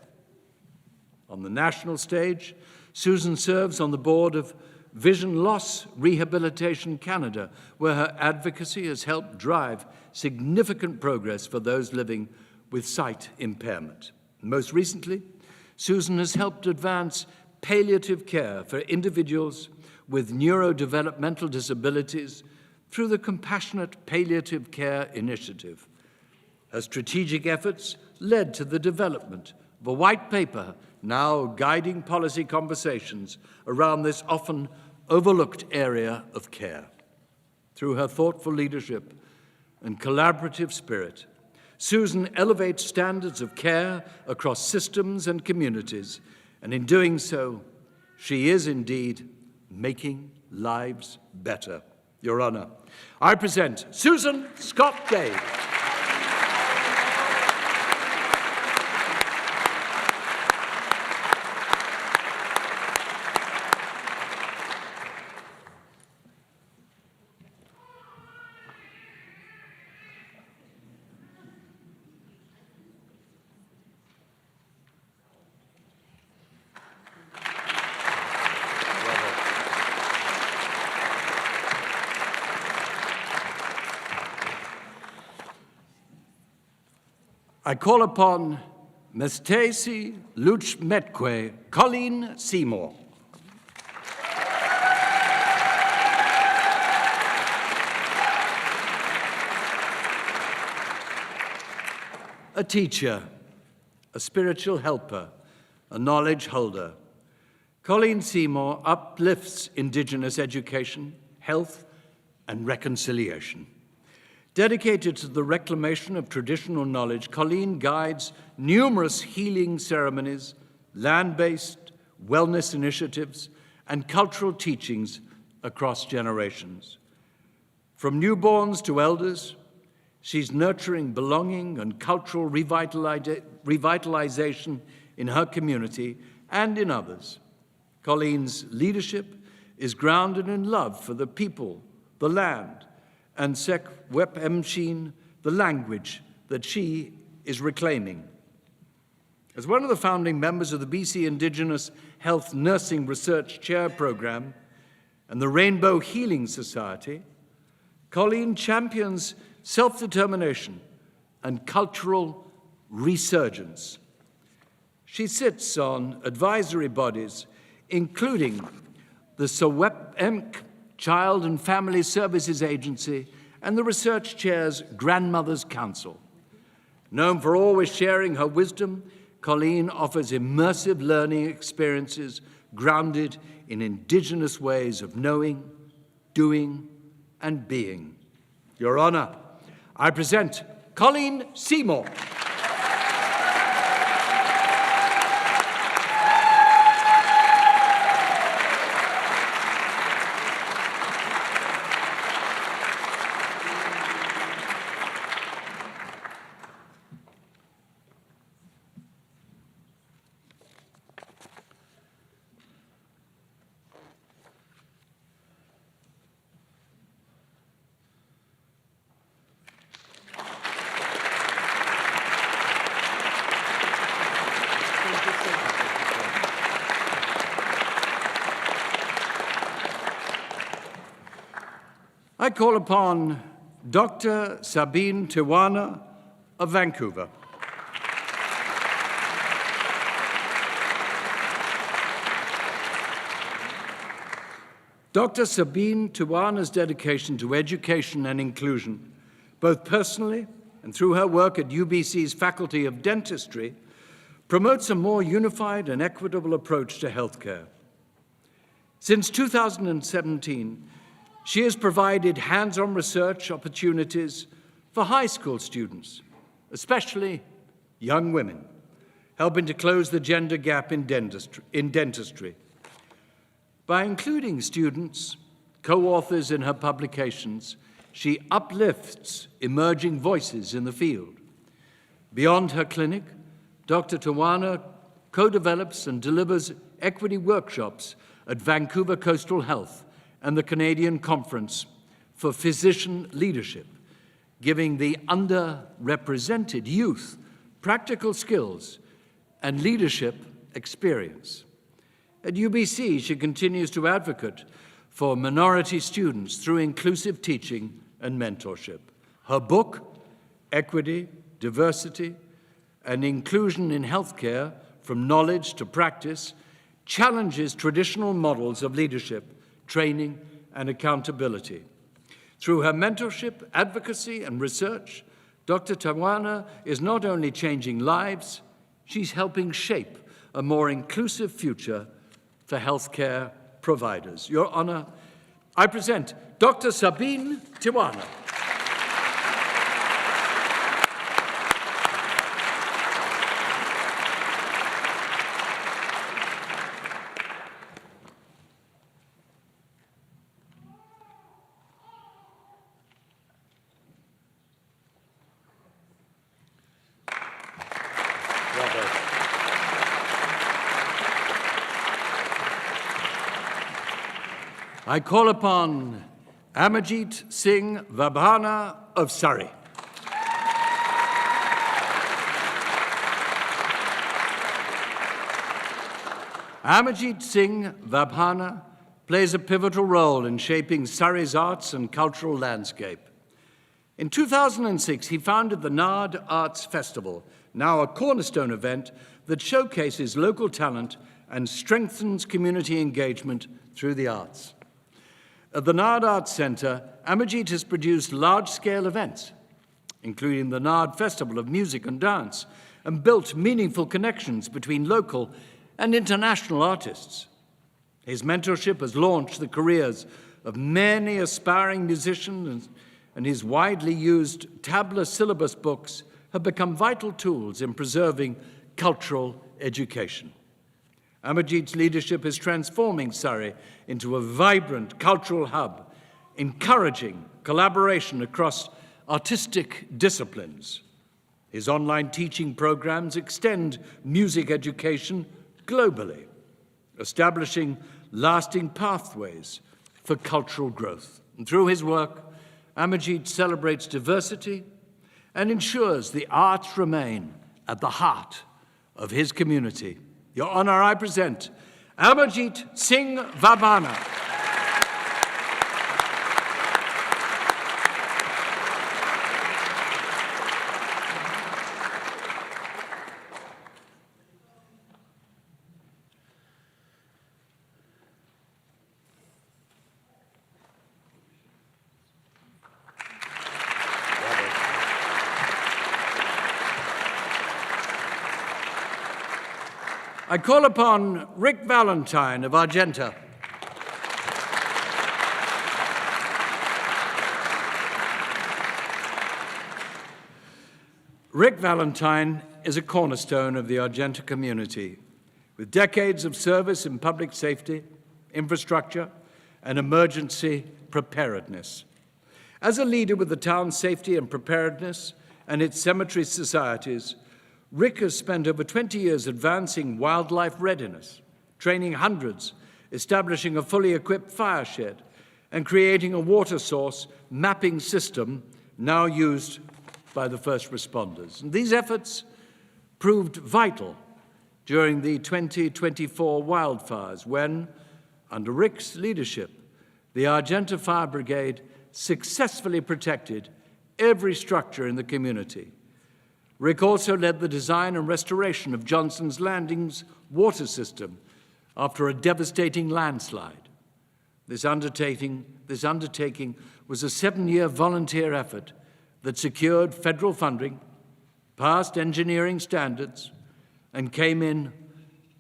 On the national stage, Susan serves on the board of Vision Loss Rehabilitation Canada, where her advocacy has helped drive significant progress for those living with sight impairment. Most recently, Susan has helped advance palliative care for individuals with neurodevelopmental disabilities through the Compassionate Palliative Care Initiative. Her strategic efforts led to the development of a white paper now guiding policy conversations around this often overlooked area of care. Through her thoughtful leadership and collaborative spirit, Susan elevates standards of care across systems and communities, and in doing so, she is indeed making lives better. Your Honor, I present Susan Scott Gabe. I call upon Mestesi Luchmetque Colleen Seymour. A teacher, a spiritual helper, a knowledge holder, Colleen Seymour uplifts Indigenous education, health, and reconciliation. Dedicated to the reclamation of traditional knowledge, Colleen guides numerous healing ceremonies, land-based wellness initiatives, and cultural teachings across generations. From newborns to elders, she's nurturing belonging and cultural revitalization in her community and in others. Colleen's leadership is grounded in love for the people, the land, and Sek Wep Emshin, the language that she is reclaiming. As one of the founding members of the BC Indigenous Health Nursing Research Chair Program and the Rainbow Healing Society, Colleen champions self-determination and cultural resurgence. She sits on advisory bodies, including the Sewepemc Child and Family Services Agency and the Research Chair's Grandmothers Council. Known for always sharing her wisdom, Colleen offers immersive learning experiences grounded in Indigenous ways of knowing, doing, and being. Your Honor, I present Colleen Seymour. I call upon Dr. Sabine Tiwana of Vancouver. Dr. Sabine Tiwana's dedication to education and inclusion, both personally and through her work at UBC's Faculty of Dentistry, promotes a more unified and equitable approach to healthcare. Since 2017, she has provided hands-on research opportunities for high school students, especially young women, helping to close the gender gap in dentistry. By including students, co-authors in her publications, she uplifts emerging voices in the field. Beyond her clinic, Dr. Tiwana co-develops and delivers equity workshops at Vancouver Coastal Health and the Canadian Conference for Physician Leadership, giving the underrepresented youth practical skills and leadership experience. At UBC, she continues to advocate for minority students through inclusive teaching and mentorship. Her book, Equity, Diversity, and Inclusion in Healthcare, From Knowledge to Practice, challenges traditional models of leadership, training, and accountability. Through her mentorship, advocacy, and research, Dr. Tiwana is not only changing lives, she's helping shape a more inclusive future for healthcare providers. Your Honor, I present Dr. Sabine Tiwana. I call upon Amarjeet Singh Vabhana of Surrey. Amarjeet Singh Vabhana plays a pivotal role in shaping Surrey's arts and cultural landscape. In 2006, he founded the Nard Arts Festival, now a cornerstone event that showcases local talent and strengthens community engagement through the arts. At the Nard Arts Centre, Amarjeet has produced large-scale events, including the Nard Festival of Music and Dance, and built meaningful connections between local and international artists. His mentorship has launched the careers of many aspiring musicians, and his widely used tabular syllabus books have become vital tools in preserving cultural education. Amarjeet's leadership is transforming Surrey into a vibrant cultural hub, encouraging collaboration across artistic disciplines. His online teaching programs extend music education globally, establishing lasting pathways for cultural growth. And through his work, Amarjeet celebrates diversity and ensures the arts remain at the heart of his community. Your Honor, I present Amarjeet Singh Vabhana. I call upon Rick Valentine of Argenta. Rick Valentine is a cornerstone of the Argenta community, with decades of service in public safety, infrastructure, and emergency preparedness. As a leader with the town's safety and preparedness and its cemetery societies, Rick has spent over 20 years advancing wildlife readiness, training hundreds, establishing a fully equipped fire shed, and creating a water source mapping system now used by the first responders. And these efforts proved vital during the 2024 wildfires when, under Rick's leadership, the Argenta Fire Brigade successfully protected every structure in the community. Rick also led the design and restoration of Johnson's Landing's water system after a devastating landslide. This undertaking was a 7-year volunteer effort that secured federal funding, passed engineering standards, and came in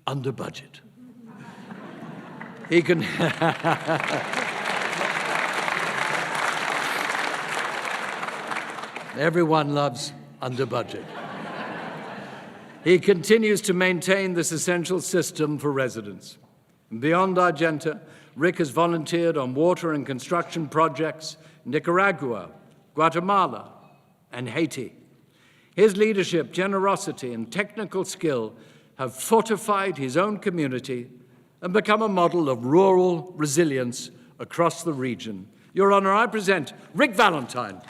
under budget. Everyone loves under budget. He continues to maintain this essential system for residents. And beyond Argenta, Rick has volunteered on water and construction projects in Nicaragua, Guatemala, and Haiti. His leadership, generosity, and technical skill have fortified his own community and become a model of rural resilience across the region. Your Honor, I present Rick Valentine.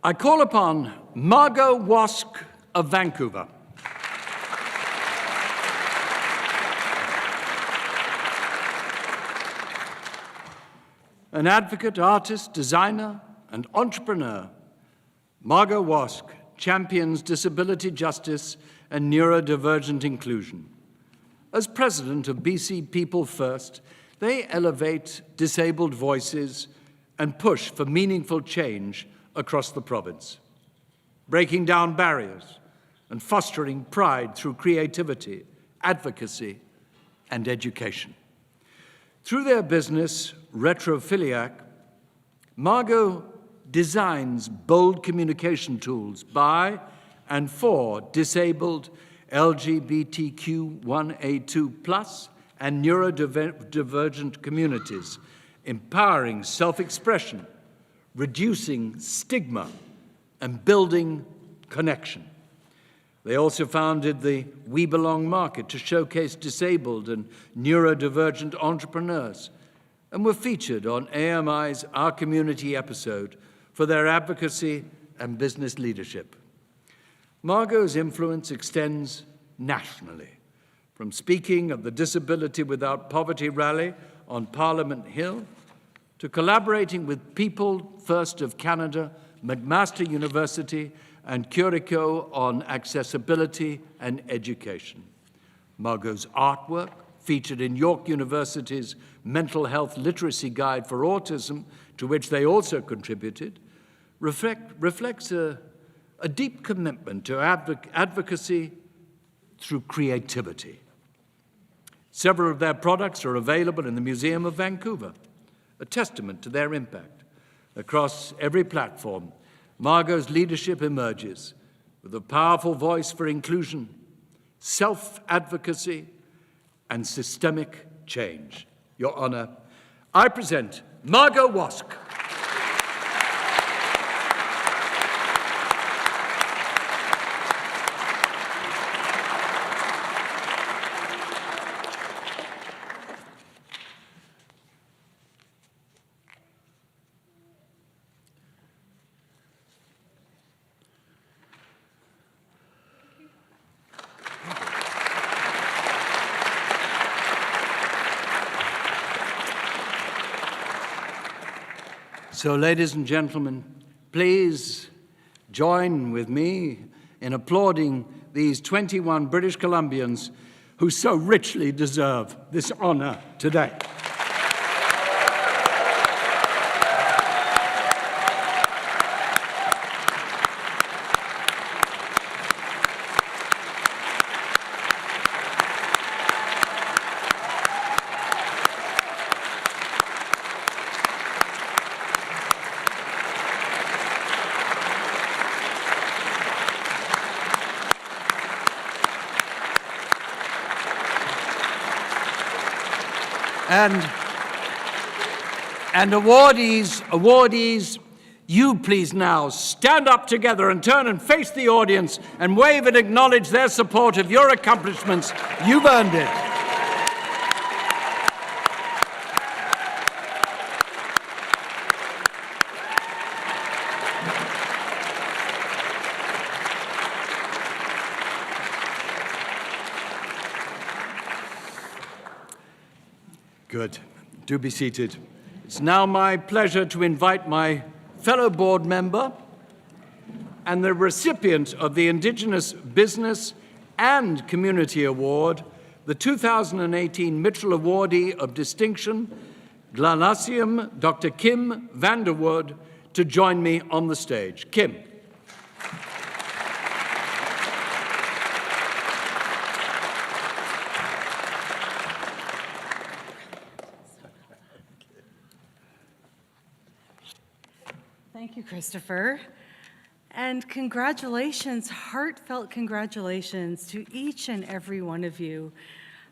I call upon Margot Wask of Vancouver. An advocate, artist, designer, and entrepreneur, Margot Wask champions disability justice and neurodivergent inclusion. As president of BC People First, they elevate disabled voices and push for meaningful change across the province, breaking down barriers and fostering pride through creativity, advocacy, and education. Through their business, Retrophiliac, Margot designs bold communication tools by and for disabled LGBTQ1A2+ and neurodivergent communities, empowering self-expression, reducing stigma, and building connection. They also founded the We Belong Market to showcase disabled and neurodivergent entrepreneurs, and were featured on AMI's Our Community episode for their advocacy and business leadership. Margot's influence extends nationally, from speaking at the Disability Without Poverty rally on Parliament Hill to collaborating with People First of Canada, McMaster University, and Curico on accessibility and education. Margot's artwork, featured in York University's Mental Health Literacy Guide for Autism, to which they also contributed, reflects a deep commitment to advocacy through creativity. Several of their products are available in the Museum of Vancouver, a testament to their impact. Across every platform, Margot's leadership emerges with a powerful voice for inclusion, self-advocacy, and systemic change. Your Honor, I present Margot Wask. So, ladies and gentlemen, please join with me in applauding these 21 British Columbians who so richly deserve this honor today. And awardees, you please now stand up together and turn and face the audience and wave and acknowledge their support of your accomplishments. You've earned it. Good. Do be seated. It's now my pleasure to invite my fellow board member and the recipient of the Indigenous Business and Community Award, the 2018 Mitchell Awardee of Distinction, Glanasium Dr. Kim Vanderwood, to join me on the stage. Kim. Thank you, Christopher. And congratulations, heartfelt congratulations to each and every one of you.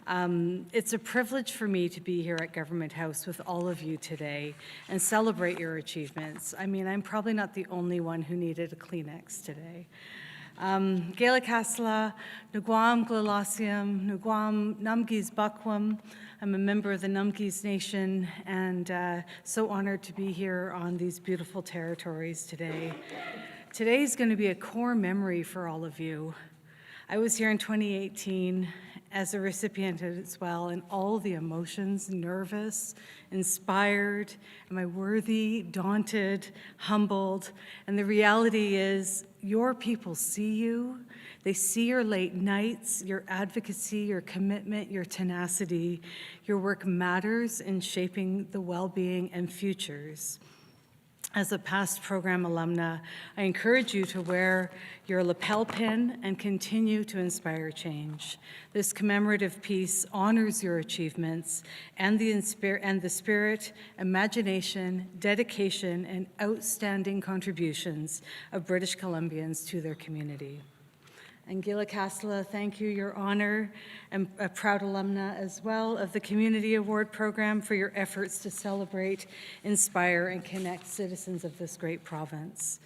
It's a privilege for me to be here at Government House with all of you today and celebrate your achievements. I mean, I'm probably not the only one who needed a Kleenex today. Gaelic Hasla, Nugwam Glalasiam, Nugwam Numgis Bakwam. I'm a member of the Numgis Nation and so honored to be here on these beautiful territories today. Today is going to be a core memory for all of you. I was here in 2018 as a recipient as well, and all the emotions, nervous, inspired, am I worthy, daunted, humbled, and the reality is your people see you. They see your late nights, your advocacy, your commitment, your tenacity. Your work matters in shaping the well-being and futures. As a past program alumna, I encourage you to wear your lapel pin and continue to inspire change. This commemorative piece honors your achievements and the spirit, imagination, dedication, and outstanding contributions of British Columbians to their community. And Gila Casla, thank you, Your Honor, and a proud alumna as well of the Community Award Program for your efforts to celebrate, inspire, and connect citizens of this great province.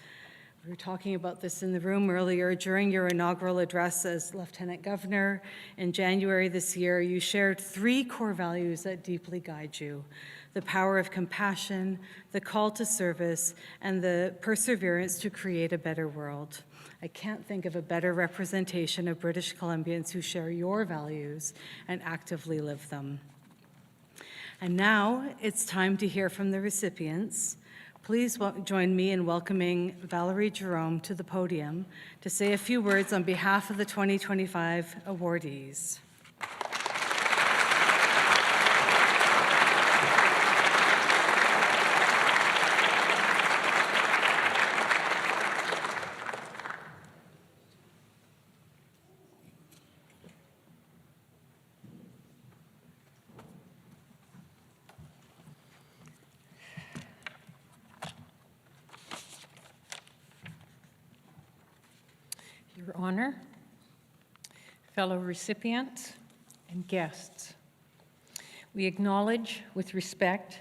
We were talking about this in the room earlier. During your inaugural address as Lieutenant Governor in January this year, you shared 3 core values that deeply guide you: the power of compassion, the call to service, and the perseverance to create a better world. I can't think of a better representation of British Columbians who share your values and actively live them. And now it's time to hear from the recipients. Please join me in welcoming Valerie Jerome to the podium to say a few words on behalf of the 2025 awardees. Your Honor, fellow recipients, and guests, we acknowledge with respect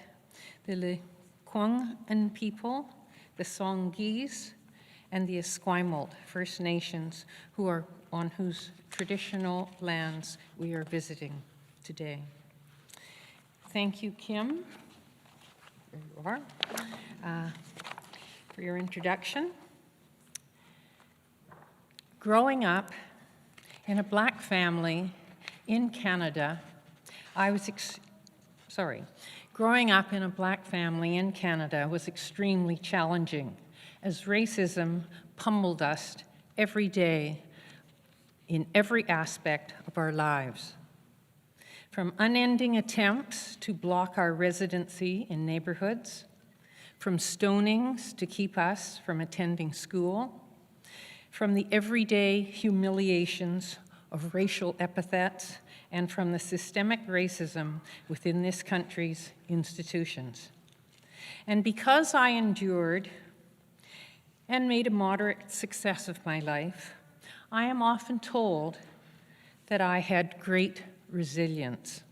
the Lekwungen people, the Songhees, and the Esquimalt First Nations on whose traditional lands we are visiting today. Thank you, Kim, there you are, for your introduction. Growing up in a Black family in Canada, I was Growing up in a Black family in Canada was extremely challenging, as racism pummeled us every day in every aspect of our lives. From unending attempts to block our residency in neighborhoods, from stonings to keep us from attending school, from the everyday humiliations of racial epithets, and from the systemic racism within this country's institutions. And because I endured and made a moderate success of my life, I am often told that I had great resilience.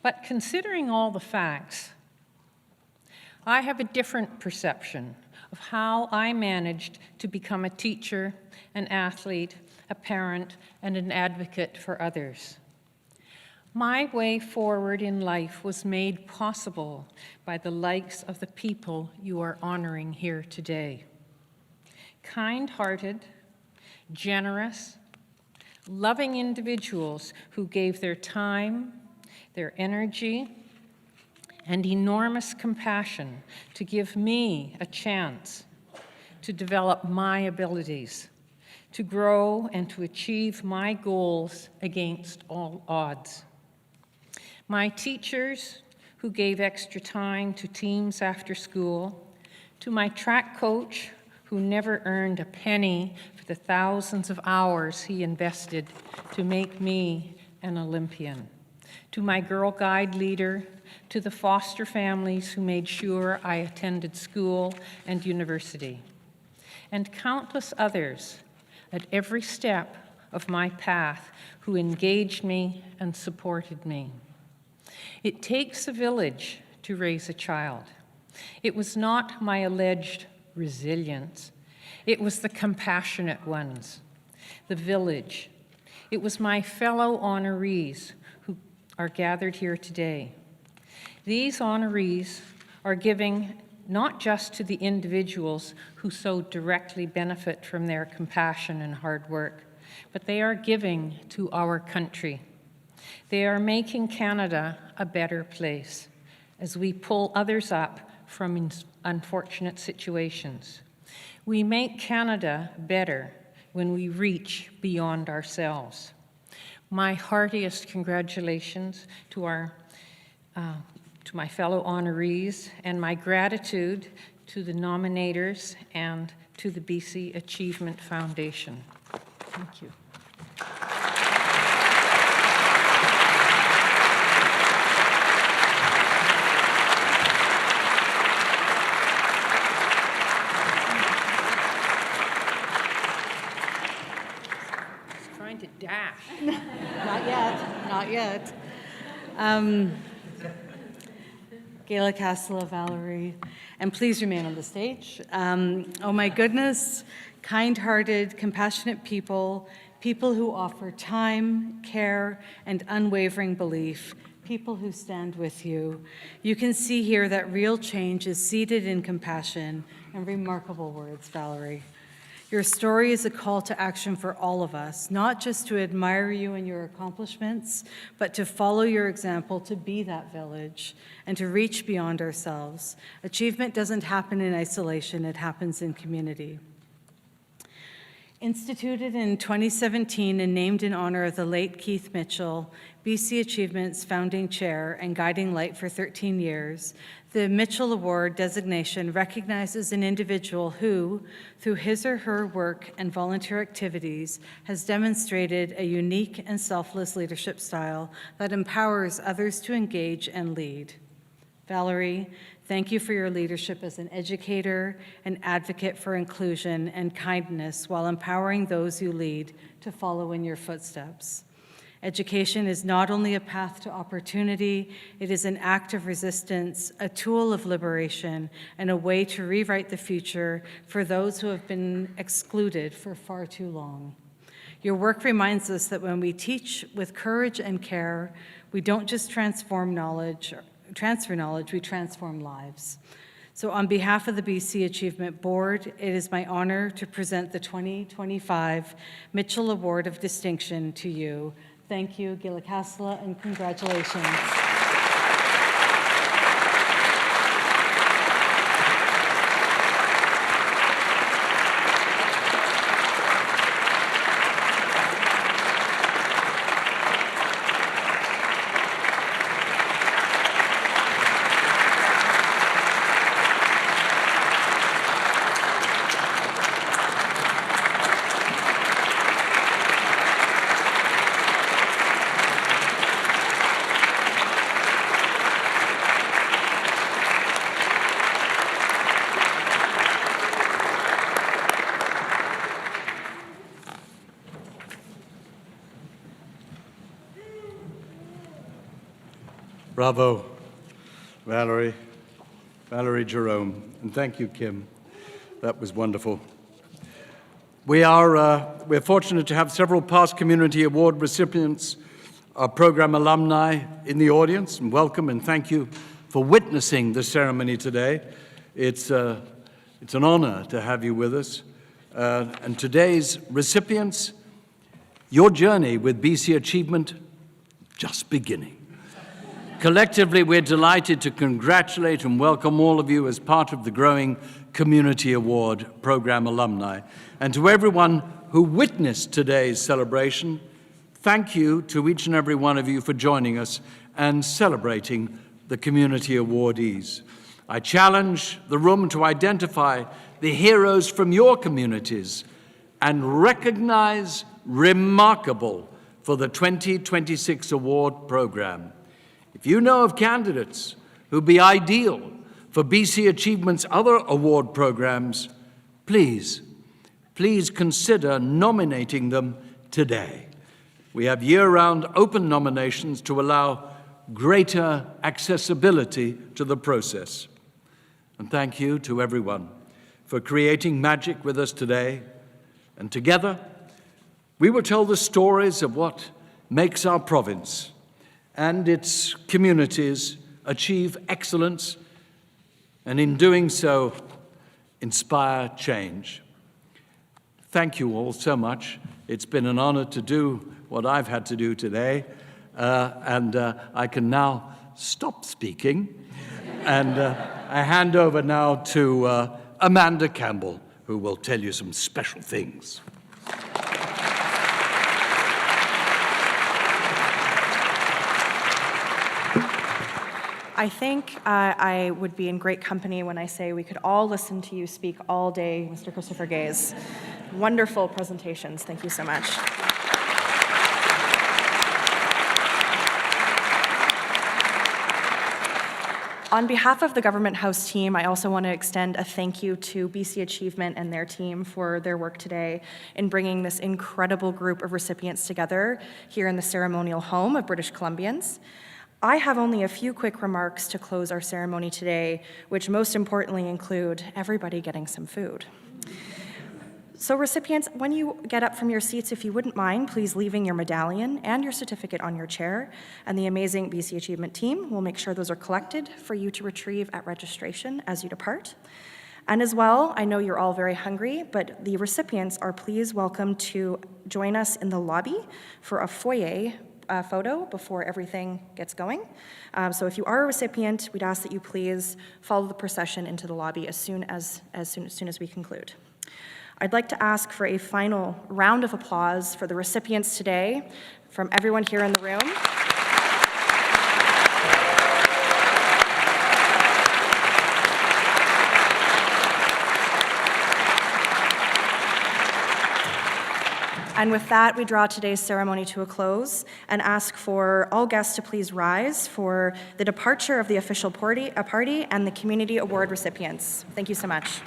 But considering all the facts, I have a different perception of how I managed to become a teacher, an athlete, a parent, and an advocate for others. My way forward in life was made possible by the likes of the people you are honoring here today. Kind-hearted, generous, loving individuals who gave their time, their energy, and enormous compassion to give me a chance to develop my abilities, to grow and to achieve my goals against all odds. My teachers who gave extra time to teams after school, to my track coach who never earned a penny for the thousands of hours he invested to make me an Olympian, to my Girl Guide leader, to the foster families who made sure I attended school and university, and countless others at every step of my path who engaged me and supported me. It takes a village to raise a child. It was not my alleged resilience. It was the compassionate ones, the village. It was my fellow honorees who are gathered here today. These honorees are giving not just to the individuals who so directly benefit from their compassion and hard work, but they are giving to our country. They are making Canada a better place as we pull others up from unfortunate situations. We make Canada better when we reach beyond ourselves. My heartiest congratulations to my fellow honorees, and my gratitude to the nominators and to the BC Achievement Foundation. Thank you. Just trying to dash. Not yet, not yet. Gayla Castela, Valerie, and please remain on the stage. Oh my goodness, kind-hearted, compassionate people, people who offer time, care, and unwavering belief, people who stand with you. You can see here that real change is seated in compassion and remarkable words, Valerie. Your story is a call to action for all of us, not just to admire you and your accomplishments, but to follow your example, to be that village, and to reach beyond ourselves. Achievement doesn't happen in isolation, it happens in community. Instituted in 2017 and named in honor of the late Keith Mitchell, BC Achievement's founding chair and guiding light for 13 years, the Mitchell Award designation recognizes an individual who, through his or her work and volunteer activities, has demonstrated a unique and selfless leadership style that empowers others to engage and lead. Valerie, thank you for your leadership as an educator, an advocate for inclusion and kindness while empowering those you lead to follow in your footsteps. Education is not only a path to opportunity, it is an act of resistance, a tool of liberation, and a way to rewrite the future for those who have been excluded for far too long. Your work reminds us that when we teach with courage and care, we don't just transfer knowledge, we transform lives. So on behalf of the BC Achievement Board, it is my honor to present the 2025 Mitchell Award of Distinction to you. Thank you, Gayla Castela, and congratulations. Bravo, Valerie Jerome, and thank you, Kim. That was wonderful. We're fortunate to have several past Community Award recipients, our program alumni in the audience, and welcome and thank you for witnessing the ceremony today. It's an honor to have you with us. And today's recipients, your journey with BC Achievement just beginning. Collectively, we're delighted to congratulate and welcome all of you as part of the growing Community Award Program alumni. And to everyone who witnessed today's celebration, thank you to each and every one of you for joining us and celebrating the community awardees. I challenge the room to identify the heroes from your communities and recognize Remarkable for the 2026 award program. If you know of candidates who'd be ideal for BC Achievement's other award programs, please consider nominating them today. We have year-round open nominations to allow greater accessibility to the process. And thank you to everyone for creating magic with us today. And together, we will tell the stories of what makes our province and its communities achieve excellence, and in doing so, inspire change. Thank you all so much. It's been an honor to do what I've had to do today, and I can now stop speaking, and I hand over now to Amanda Campbell, who will tell you some special things. I think I would be in great company when I say we could all listen to you speak all day, Mr. Christopher Gaze. Wonderful presentations. Thank you so much. On behalf of the Government House team, I also want to extend a thank you to BC Achievement and their team for their work today in bringing this incredible group of recipients together here in the ceremonial home of British Columbians. I have only a few quick remarks to close our ceremony today, which most importantly include everybody getting some food. So recipients, when you get up from your seats, if you wouldn't mind, please leaving your medallion and your certificate on your chair, and the amazing BC Achievement team will make sure those are collected for you to retrieve at registration as you depart. And as well, I know you're all very hungry, but the recipients are please welcome to join us in the lobby for a foyer photo before everything gets going. So if you are a recipient, we'd ask that you please follow the procession into the lobby as soon as we conclude. I'd like to ask for a final round of applause for the recipients today from everyone here in the room. And with that, we draw today's ceremony to a close and ask for all guests to please rise for the departure of the official party and the Community Award recipients. Thank you so much.